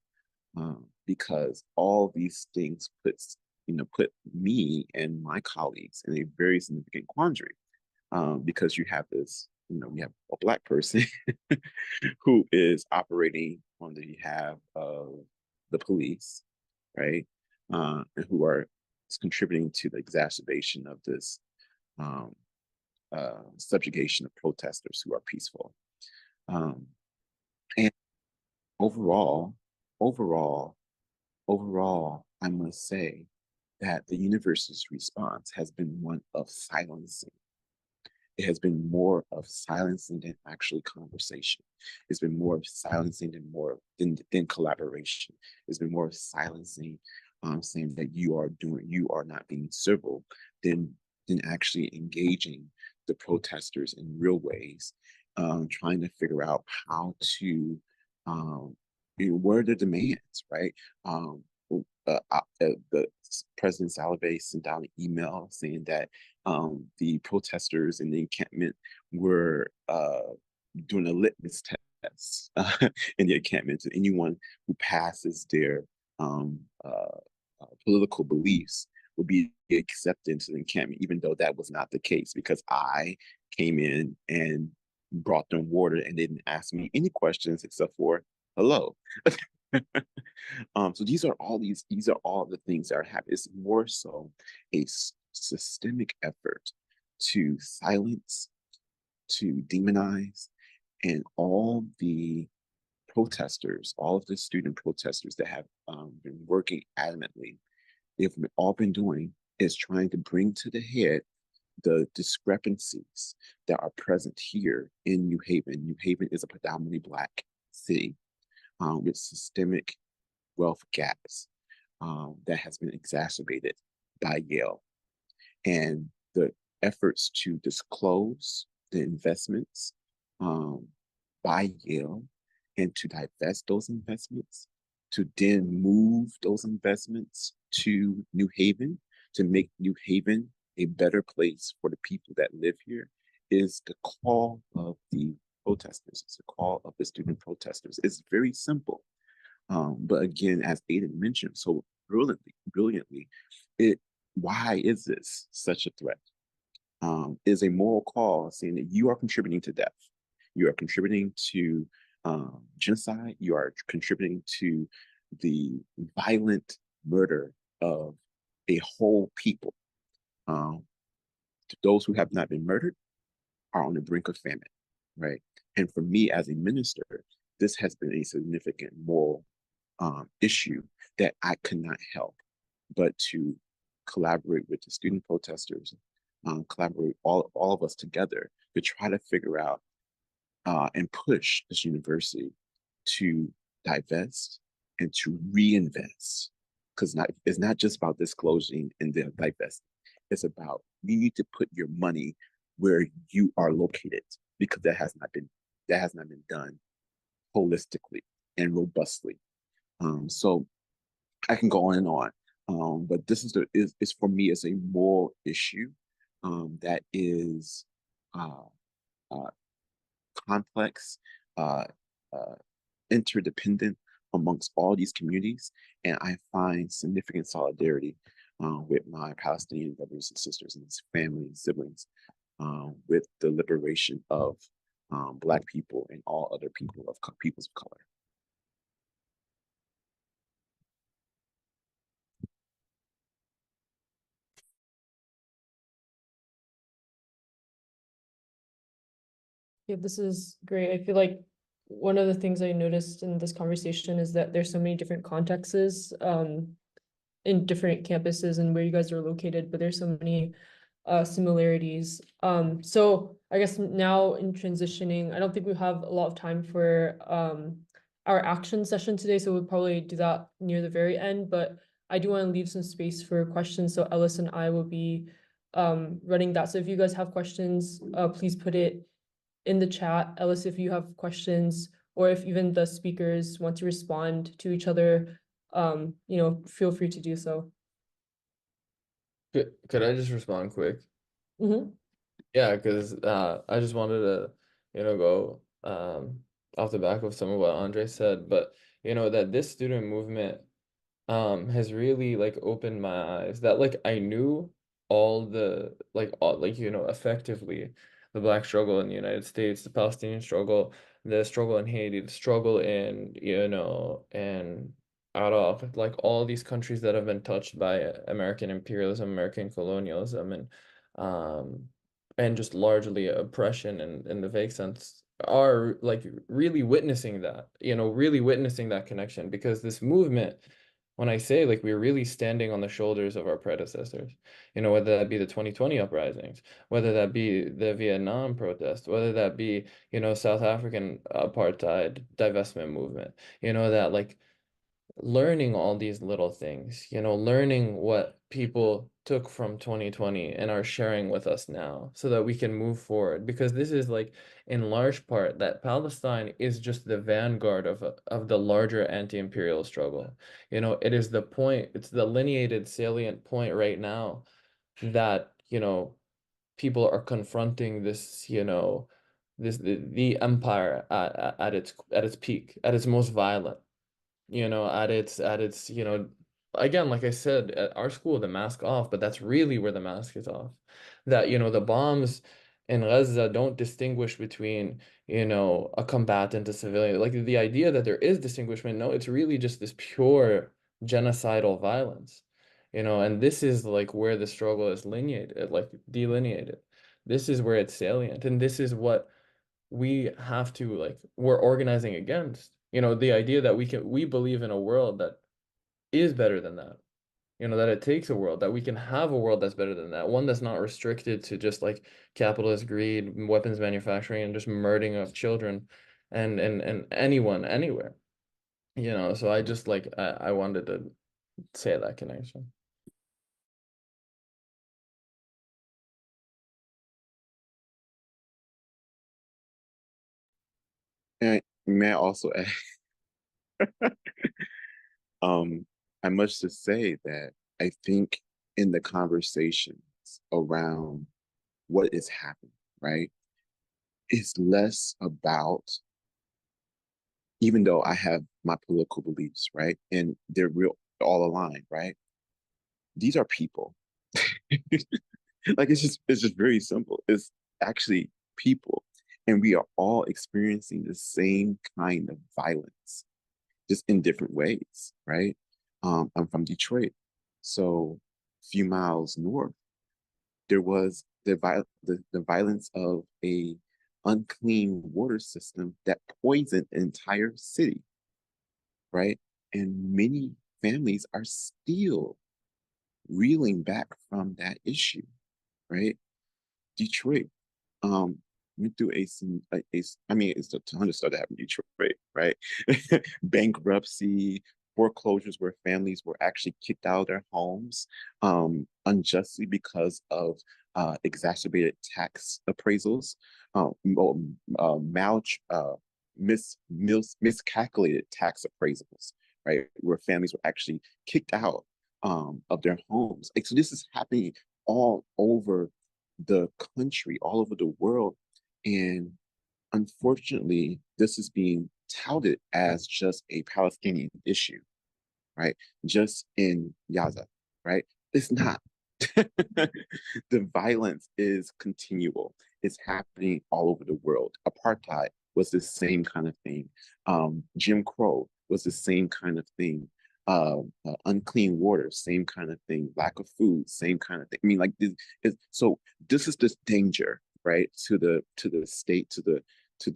because all these things put me and my colleagues in a very significant quandary, because you have this, we have a Black person who is operating on the behalf of the police, right? And who are contributing to the exacerbation of this subjugation of protesters who are peaceful. And overall, I must say that the university's response has been one of silencing. It has been more of silencing than actually conversation. It's been more of silencing than collaboration. It's been more of silencing, saying that you are not being civil, than actually engaging the protesters in real ways, trying to figure out how to, what are the demands, right? The President Salave sent out an email saying that the protesters in the encampment were doing a litmus test in the encampment to anyone who passes their political beliefs would be accepted into the encampment, even though that was not the case, because I came in and brought them water and they didn't ask me any questions except for hello. So these are all the things that are happening. It's more so a systemic effort to silence, to demonize, and all the protesters, all of the student protesters that have been working adamantly, they've all been doing is trying to bring to the head the discrepancies that are present here in New Haven. New Haven is a predominantly Black city with systemic wealth gaps that has been exacerbated by Yale. And the efforts to disclose the investments by Yale and to divest those investments, to then move those investments to New Haven, to make New Haven a better place for the people that live here, is the call of the protesters. It's the call of the student protesters. It's very simple. But again, as Aiden mentioned so brilliantly, why is this such a threat? Is a moral call saying that you are contributing to death. You are contributing to genocide. You are contributing to the violent murder of a whole people. Those who have not been murdered are on the brink of famine, right? And for me as a minister, this has been a significant moral issue that I could not help but to collaborate with the student protesters, collaborate all of us together to try to figure out and push this university to divest and to reinvest. Because it's not just about disclosing and then divesting. It's about you need to put your money where you are located, because that has not been done holistically and robustly. So I can go on and on, but this is for me is a moral issue that is complex, interdependent amongst all these communities, and I find significant solidarity with my Palestinian brothers and sisters and family and siblings with the liberation of Black people and all other peoples of color. Yeah, this is great. I feel like one of the things I noticed in this conversation is that there's so many different contexts in different campuses and where you guys are located, but there's so many similarities. So I guess now in transitioning, I don't think we have a lot of time for our action session today, so we'll probably do that near the very end, but I do want to leave some space for questions, so Ellis and I will be running that. So if you guys have questions, please put it in the chat. Ellis, if you have questions, or if even the speakers want to respond to each other, feel free to do so. Could I just respond quick? Mm-hmm. Yeah, because I just wanted to, go off the back of some of what Andre said, but that this student movement has really like opened my eyes, that like I knew all the effectively the Black struggle in the United States, the Palestinian struggle, the struggle in Haiti, the struggle in in Iraq, like all these countries that have been touched by American imperialism, American colonialism, and just largely oppression in the vague sense, are like really witnessing that, really witnessing that connection, because this movement, when I say like we're really standing on the shoulders of our predecessors, whether that be the 2020 uprisings, whether that be the Vietnam protest, whether that be, South African apartheid divestment movement, that like learning all these little things, learning what people took from 2020 and are sharing with us now so that we can move forward. Because this is like, in large part, that Palestine is just the vanguard of the larger anti-imperial struggle. It is the point, it's the lineated salient point right now that, people are confronting this, the empire at its peak, at its most violent, at its again, like I said, at our school, the mask off, but that's really where the mask is off. That, the bombs in Gaza don't distinguish between, a combatant, a civilian. Like the idea that there is distinguishment, no, it's really just this pure genocidal violence, and this is like where the struggle is delineated. This is where it's salient, and this is what we have to we're organizing against. The idea that we believe in a world that is better than that. That it takes a world, that we can have a world that's better than that, one that's not restricted to just like capitalist greed, weapons manufacturing, and just murdering of children and anyone, anywhere. So I just I wanted to say that connection. And may I also add, I must just say that I think in the conversations around what is happening, right, it's less about, even though I have my political beliefs, right, and they're all aligned, right? These are people. Like it's just very simple. It's actually people, and we are all experiencing the same kind of violence, just in different ways, right? I'm from Detroit, so a few miles north, there was the violence of a unclean water system that poisoned an entire city, right? And many families are still reeling back from that issue, right? Detroit went through I mean, it's a ton of stuff that happened in Detroit, right? Bankruptcy, foreclosures where families were actually kicked out of their homes unjustly because of exacerbated tax appraisals, miscalculated tax appraisals, right? Where families were actually kicked out of their homes. Like, so this is happening all over the country, all over the world. And unfortunately, this is being touted as just a Palestinian issue, right? Just in Gaza, right? It's not. The violence is continual. It's happening all over the world. Apartheid was the same kind of thing. Jim Crow was the same kind of thing. Unclean water, same kind of thing. Lack of food, same kind of thing. I mean, like so this is this danger, right? To the state, to the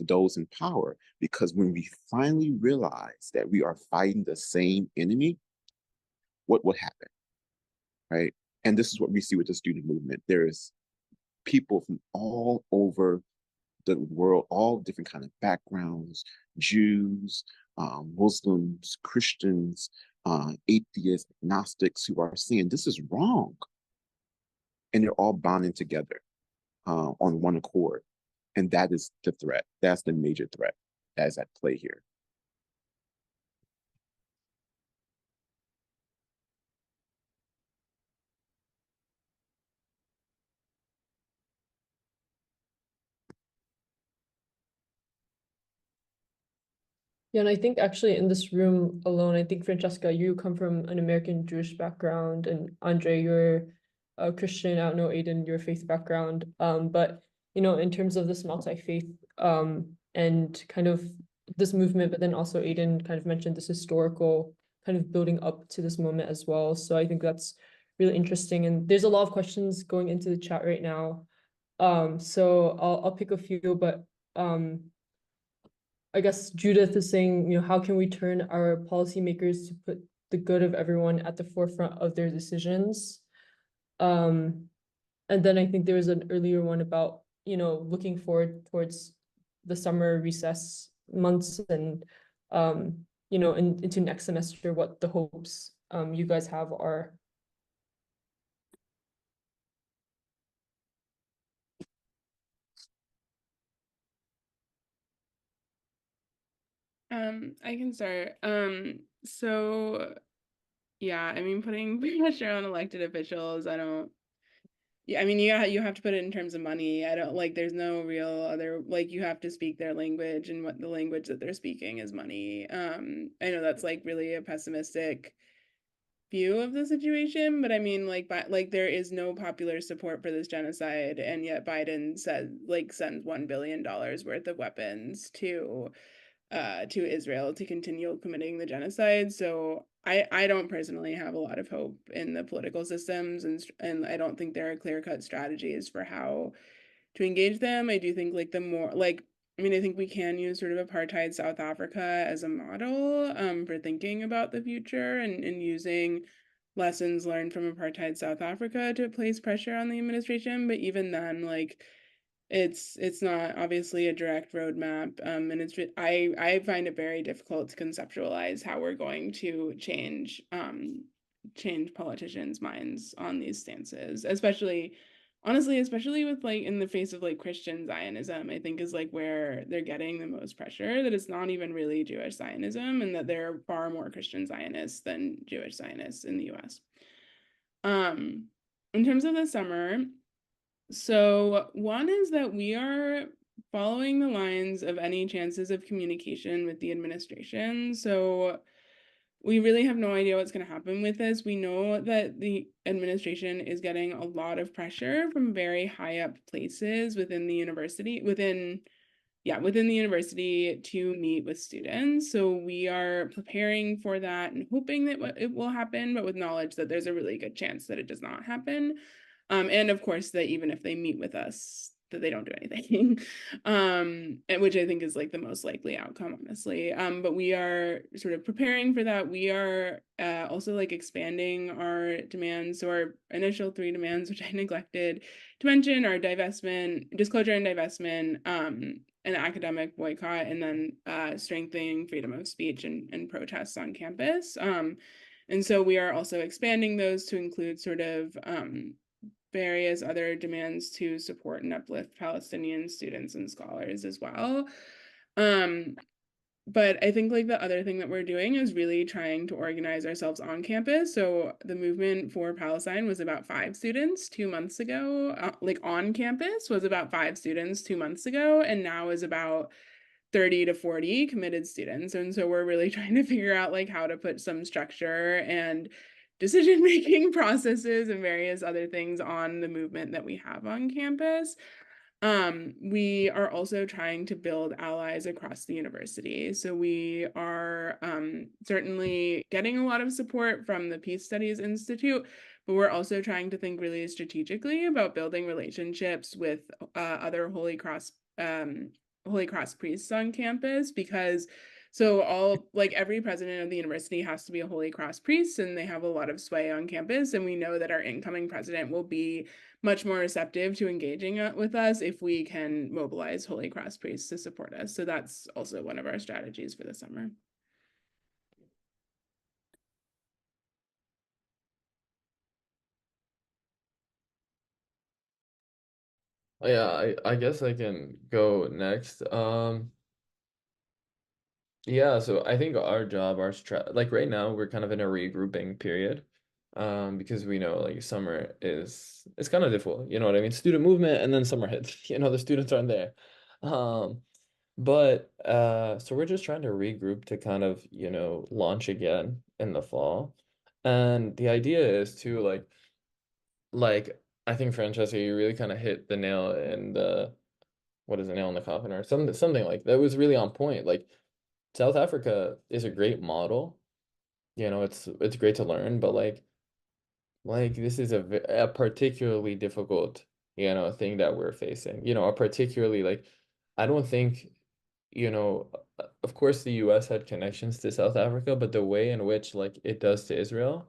those in power, because when we finally realize that we are fighting the same enemy, what would happen, right? And this is what we see with the student movement. There is people from all over the world, all different kind of backgrounds, Jews, Muslims, Christians, atheists, agnostics, who are saying this is wrong. And they're all bonding together on one accord. And that is the threat. That's the major threat that is at play here. Yeah, and I think actually in this room alone, I think Francesca, you come from an American Jewish background, and Andre, you're a Christian. I don't know, Aiden, your faith background. But in terms of this multi-faith, and kind of this movement, but then also Aiden kind of mentioned this historical kind of building up to this moment as well. So I think that's really interesting. And there's a lot of questions going into the chat right now. So I'll pick a few, but I guess Judith is saying, how can we turn our policymakers to put the good of everyone at the forefront of their decisions? And then I think there was an earlier one about, looking forward towards the summer recess months and, into next semester, what the hopes you guys have are. I can start. So yeah, I mean, putting pressure on elected officials, yeah, I mean, you have to put it in terms of money. I don't there's no real other, you have to speak their language, and what the language that they're speaking is money. I know that's really a pessimistic view of the situation, but I mean, like there is no popular support for this genocide, and yet Biden said sends $1 billion worth of weapons to Israel to continue committing the genocide. So I don't personally have a lot of hope in the political systems, and I don't think there are clear-cut strategies for how to engage them. I do think the more I mean, I think we can use sort of apartheid South Africa as a model for thinking about the future, and using lessons learned from apartheid South Africa to place pressure on the administration. But even then, it's not obviously a direct roadmap, and I find it very difficult to conceptualize how we're going to change politicians' minds on these stances, especially with in the face of Christian Zionism. I think is where they're getting the most pressure, that it's not even really Jewish Zionism, and that there are far more Christian Zionists than Jewish Zionists in the US. In terms of the summer, so one is that we are following the lines of any chances of communication with the administration. So we really have no idea what's going to happen with this. We know that the administration is getting a lot of pressure from very high up places within the university, within the university, to meet with students. So we are preparing for that and hoping that it will happen, but with knowledge that there's a really good chance that it does not happen. And of course, that even if they meet with us, that they don't do anything, which I think is the most likely outcome, honestly. But we are sort of preparing for that. We are also expanding our demands. So our initial 3 demands, which I neglected to mention, are disclosure and divestment, an academic boycott, and then strengthening freedom of speech and protests on campus. And so we are also expanding those to include sort of various other demands to support and uplift Palestinian students and scholars as well. But I think the other thing that we're doing is really trying to organize ourselves on campus. So the movement for Palestine was about 5 students 2 months ago, on campus was about 5 students 2 months ago, and now is about 30 to 40 committed students. And so we're really trying to figure out how to put some structure and decision-making processes and various other things on the movement that we have on campus. We are also trying to build allies across the university. So we are certainly getting a lot of support from the Peace Studies Institute, but we're also trying to think really strategically about building relationships with other Holy Cross priests on campus, because every president of the university has to be a Holy Cross priest, and they have a lot of sway on campus. And we know that our incoming president will be much more receptive to engaging with us if we can mobilize Holy Cross priests to support us. So that's also one of our strategies for the summer. Oh, yeah, I guess I can go next. Yeah, so I think our job, right now we're kind of in a regrouping period. Because we know summer it's kind of difficult, you know what I mean? Student movement, and then summer hits, the students aren't there. But so we're just trying to regroup to kind of, launch again in the fall. And the idea is to I think, Francesca, you really kind of hit the nail in the what is a nail in the coffin, or something like that was really on point. South Africa is a great model. It's great to learn, but this is a particularly difficult, thing that we're facing. A particularly I don't think, of course the US had connections to South Africa, but the way in which it does to Israel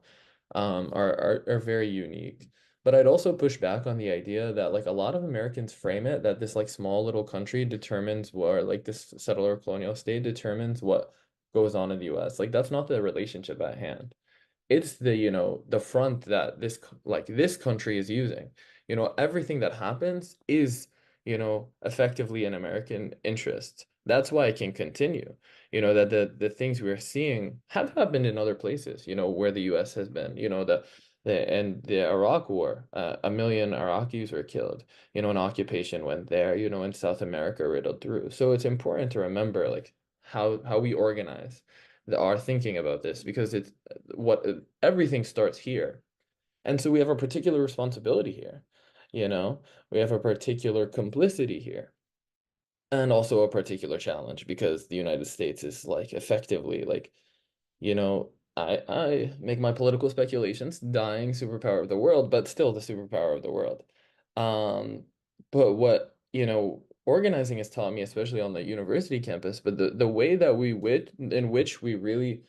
are very unique. But I'd also push back on the idea that a lot of Americans frame it that this small little country determines what, or this settler colonial state determines what goes on in the US. That's not the relationship at hand. It's the front that this country is using. Everything that happens is, effectively in American interest. That's why it can continue. That the things we're seeing have happened in other places, where the US has been. The Iraq War, 1 million Iraqis were killed. An occupation went there, in South America riddled through. So it's important to remember how we organize are thinking about this, because it's what everything starts here. And so we have a particular responsibility here, you know, we have a particular complicity here, and also a particular challenge, because the United States is like effectively like, you know, I make my political speculations, dying superpower of the world, but still the superpower of the world. Um, but what, you know, organizing has taught me, especially on the university campus, but the way that in which we really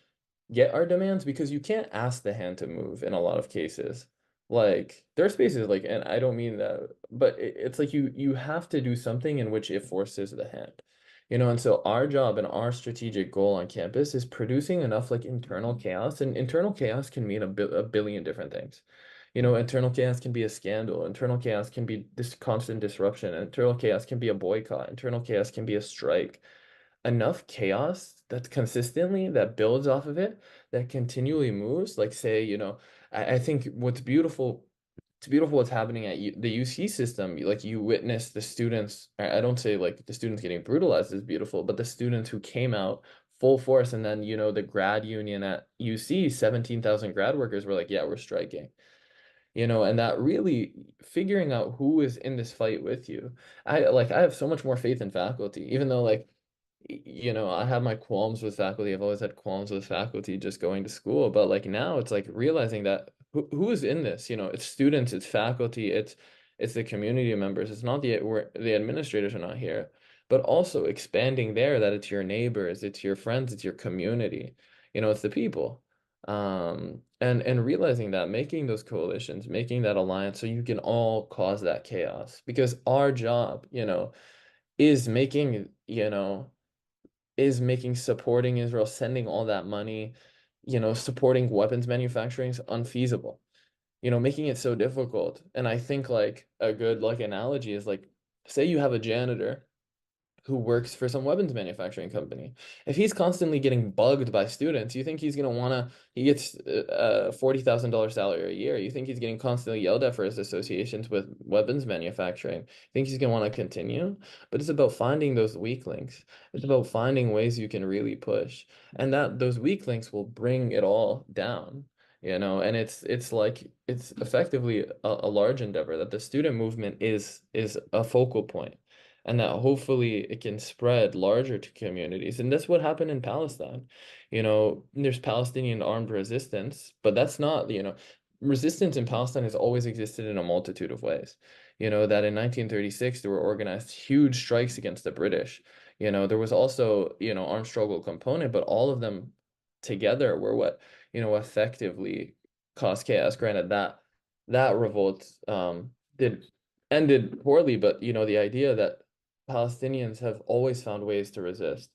get our demands, because you can't ask the hand to move in a lot of cases. Like there are spaces like, and I don't mean that, but it's like you have to do something in which it forces the hand. You know, and so our job and our strategic goal on campus is producing enough like internal chaos, and internal chaos can mean a billion different things. You know, internal chaos can be a scandal, internal chaos can be this constant disruption, internal chaos can be a boycott, internal chaos can be a strike. Enough chaos that's consistently, that builds off of it, that continually moves. Like say, you know, I think what's beautiful, it's beautiful what's happening at the UC system. Like you witness the students, I don't say like the students getting brutalized is beautiful, but the students who came out full force, and then, you know, the grad union at UC, 17,000 grad workers were like, yeah, we're striking. You know, and that really figuring out who is in this fight with you. I have so much more faith in faculty, even though like, you know, I have my qualms with faculty. I've always had qualms with faculty just going to school, but like now it's like realizing that who is in this, you know, it's students, it's faculty, it's the community members. It's not the administrators are not here, but also expanding there, that it's your neighbors, it's your friends, it's your community, you know, it's the people. And realizing that, making those coalitions, making that alliance, so you can all cause that chaos, because our job, you know, is making, you know, is making supporting Israel, sending all that money, you know, supporting weapons manufacturing is unfeasible, you know, making it so difficult. And I think like a good like analogy is like, say you have a janitor who works for some weapons manufacturing company. If he's constantly getting bugged by students, you think he's going to want to, he gets a $40,000 salary a year. You think he's getting constantly yelled at for his associations with weapons manufacturing. You think he's going to want to continue? But it's about finding those weak links. It's about finding ways you can really push. And that those weak links will bring it all down. You know, and it's like it's effectively a large endeavor, that the student movement is a focal point, and that hopefully it can spread larger to communities. And that's what happened in Palestine. You know, there's Palestinian armed resistance, but that's not, you know, resistance in Palestine has always existed in a multitude of ways. You know, that in 1936, there were organized huge strikes against the British. You know, there was also, you know, armed struggle component, but all of them together were what, you know, effectively caused chaos. Granted, that revolt did ended poorly, but you know, the idea that Palestinians have always found ways to resist,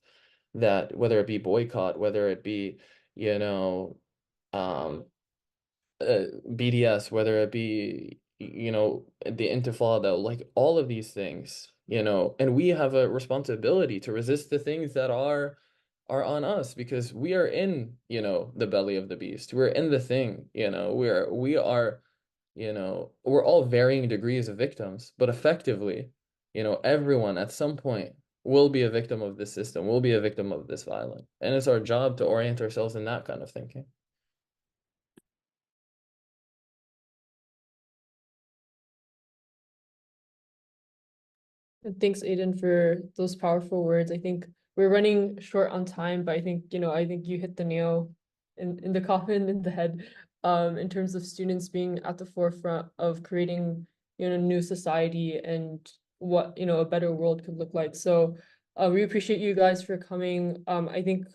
that whether it be boycott, whether it be, you know, um, BDS, whether it be, you know, the Intifada, like all of these things, you know, and we have a responsibility to resist the things that are on us, because we are in, you know, the belly of the beast. We're in the thing, you know, we are, you know, we're all varying degrees of victims, but effectively, you know, everyone at some point will be a victim of this system, will be a victim of this violence. And it's our job to orient ourselves in that kind of thinking. And thanks, Aiden, for those powerful words. I think we're running short on time, but I think, you know, I think you hit the nail in the coffin, in the head, in terms of students being at the forefront of creating, you know, new society and what, you know, a better world could look like. So we appreciate you guys for coming. I think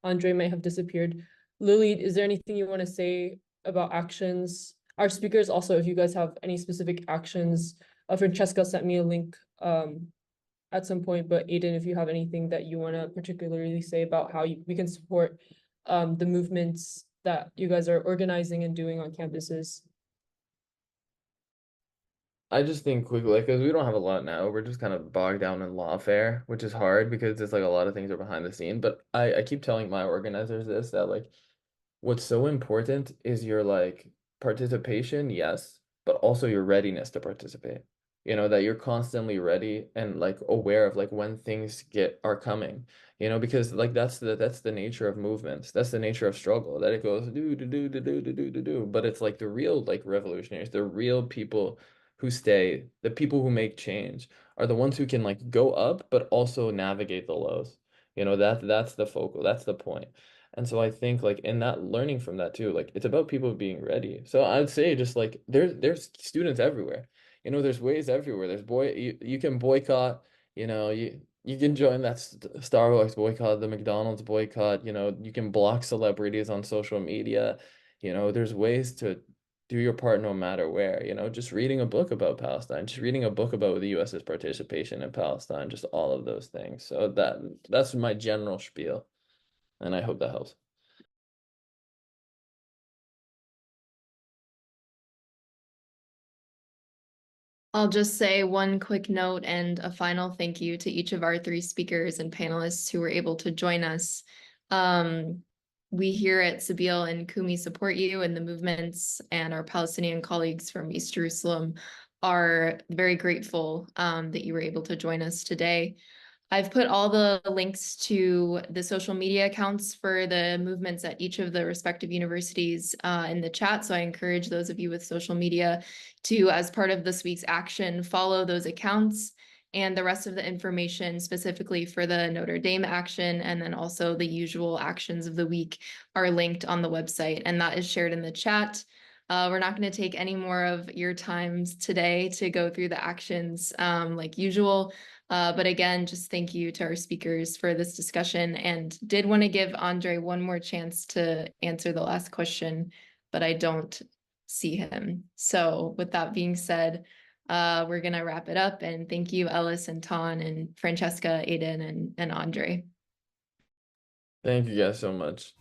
Andre might have disappeared. Lily, is there anything you want to say about actions? Our speakers also, if you guys have any specific actions, Francesca sent me a link at some point, but Aiden, if you have anything that you want to particularly say about how we can support the movements that you guys are organizing and doing on campuses. I just think quickly, like, because we don't have a lot now, we're just kind of bogged down in lawfare, which is hard because it's like a lot of things are behind the scene. But I keep telling my organizers this, that like what's so important is your like participation, yes, but also your readiness to participate. you know, that you're constantly ready and like aware of like when things are coming, you know, because like that's the nature of movements. That's the nature of struggle, that it goes do. But it's like the real like revolutionaries, the real people who stay, the people who make change are the ones who can like go up, but also navigate the lows. You know, that's the focal, that's the point. And so I think like in that learning from that too, like it's about people being ready. So I'd say just like there's students everywhere. You know, there's ways everywhere. You can boycott, you know, you can join that Starbucks boycott, the McDonald's boycott, you know, you can block celebrities on social media. You know, there's ways to do your part no matter where, you know, just reading a book about Palestine, just reading a book about the US's participation in Palestine, just all of those things. So that's my general spiel, and I hope that helps. I'll just say one quick note and a final thank you to each of our 3 speakers and panelists who were able to join us. We here at Sabeel and Kumi support you in the movements, and our Palestinian colleagues from East Jerusalem are very grateful that you were able to join us today. I've put all the links to the social media accounts for the movements at each of the respective universities in the chat. So I encourage those of you with social media to, as part of this week's action, follow those accounts, and the rest of the information specifically for the Notre Dame action, and then also the usual actions of the week, are linked on the website, and that is shared in the chat. We're not going to take any more of your times today to go through the actions like usual. But again, just thank you to our speakers for this discussion, and did want to give Andre one more chance to answer the last question, but I don't see him. So with that being said, we're going to wrap it up, and thank you, Ellis and Ton and Francesca, Aiden, and Andre. Thank you guys so much.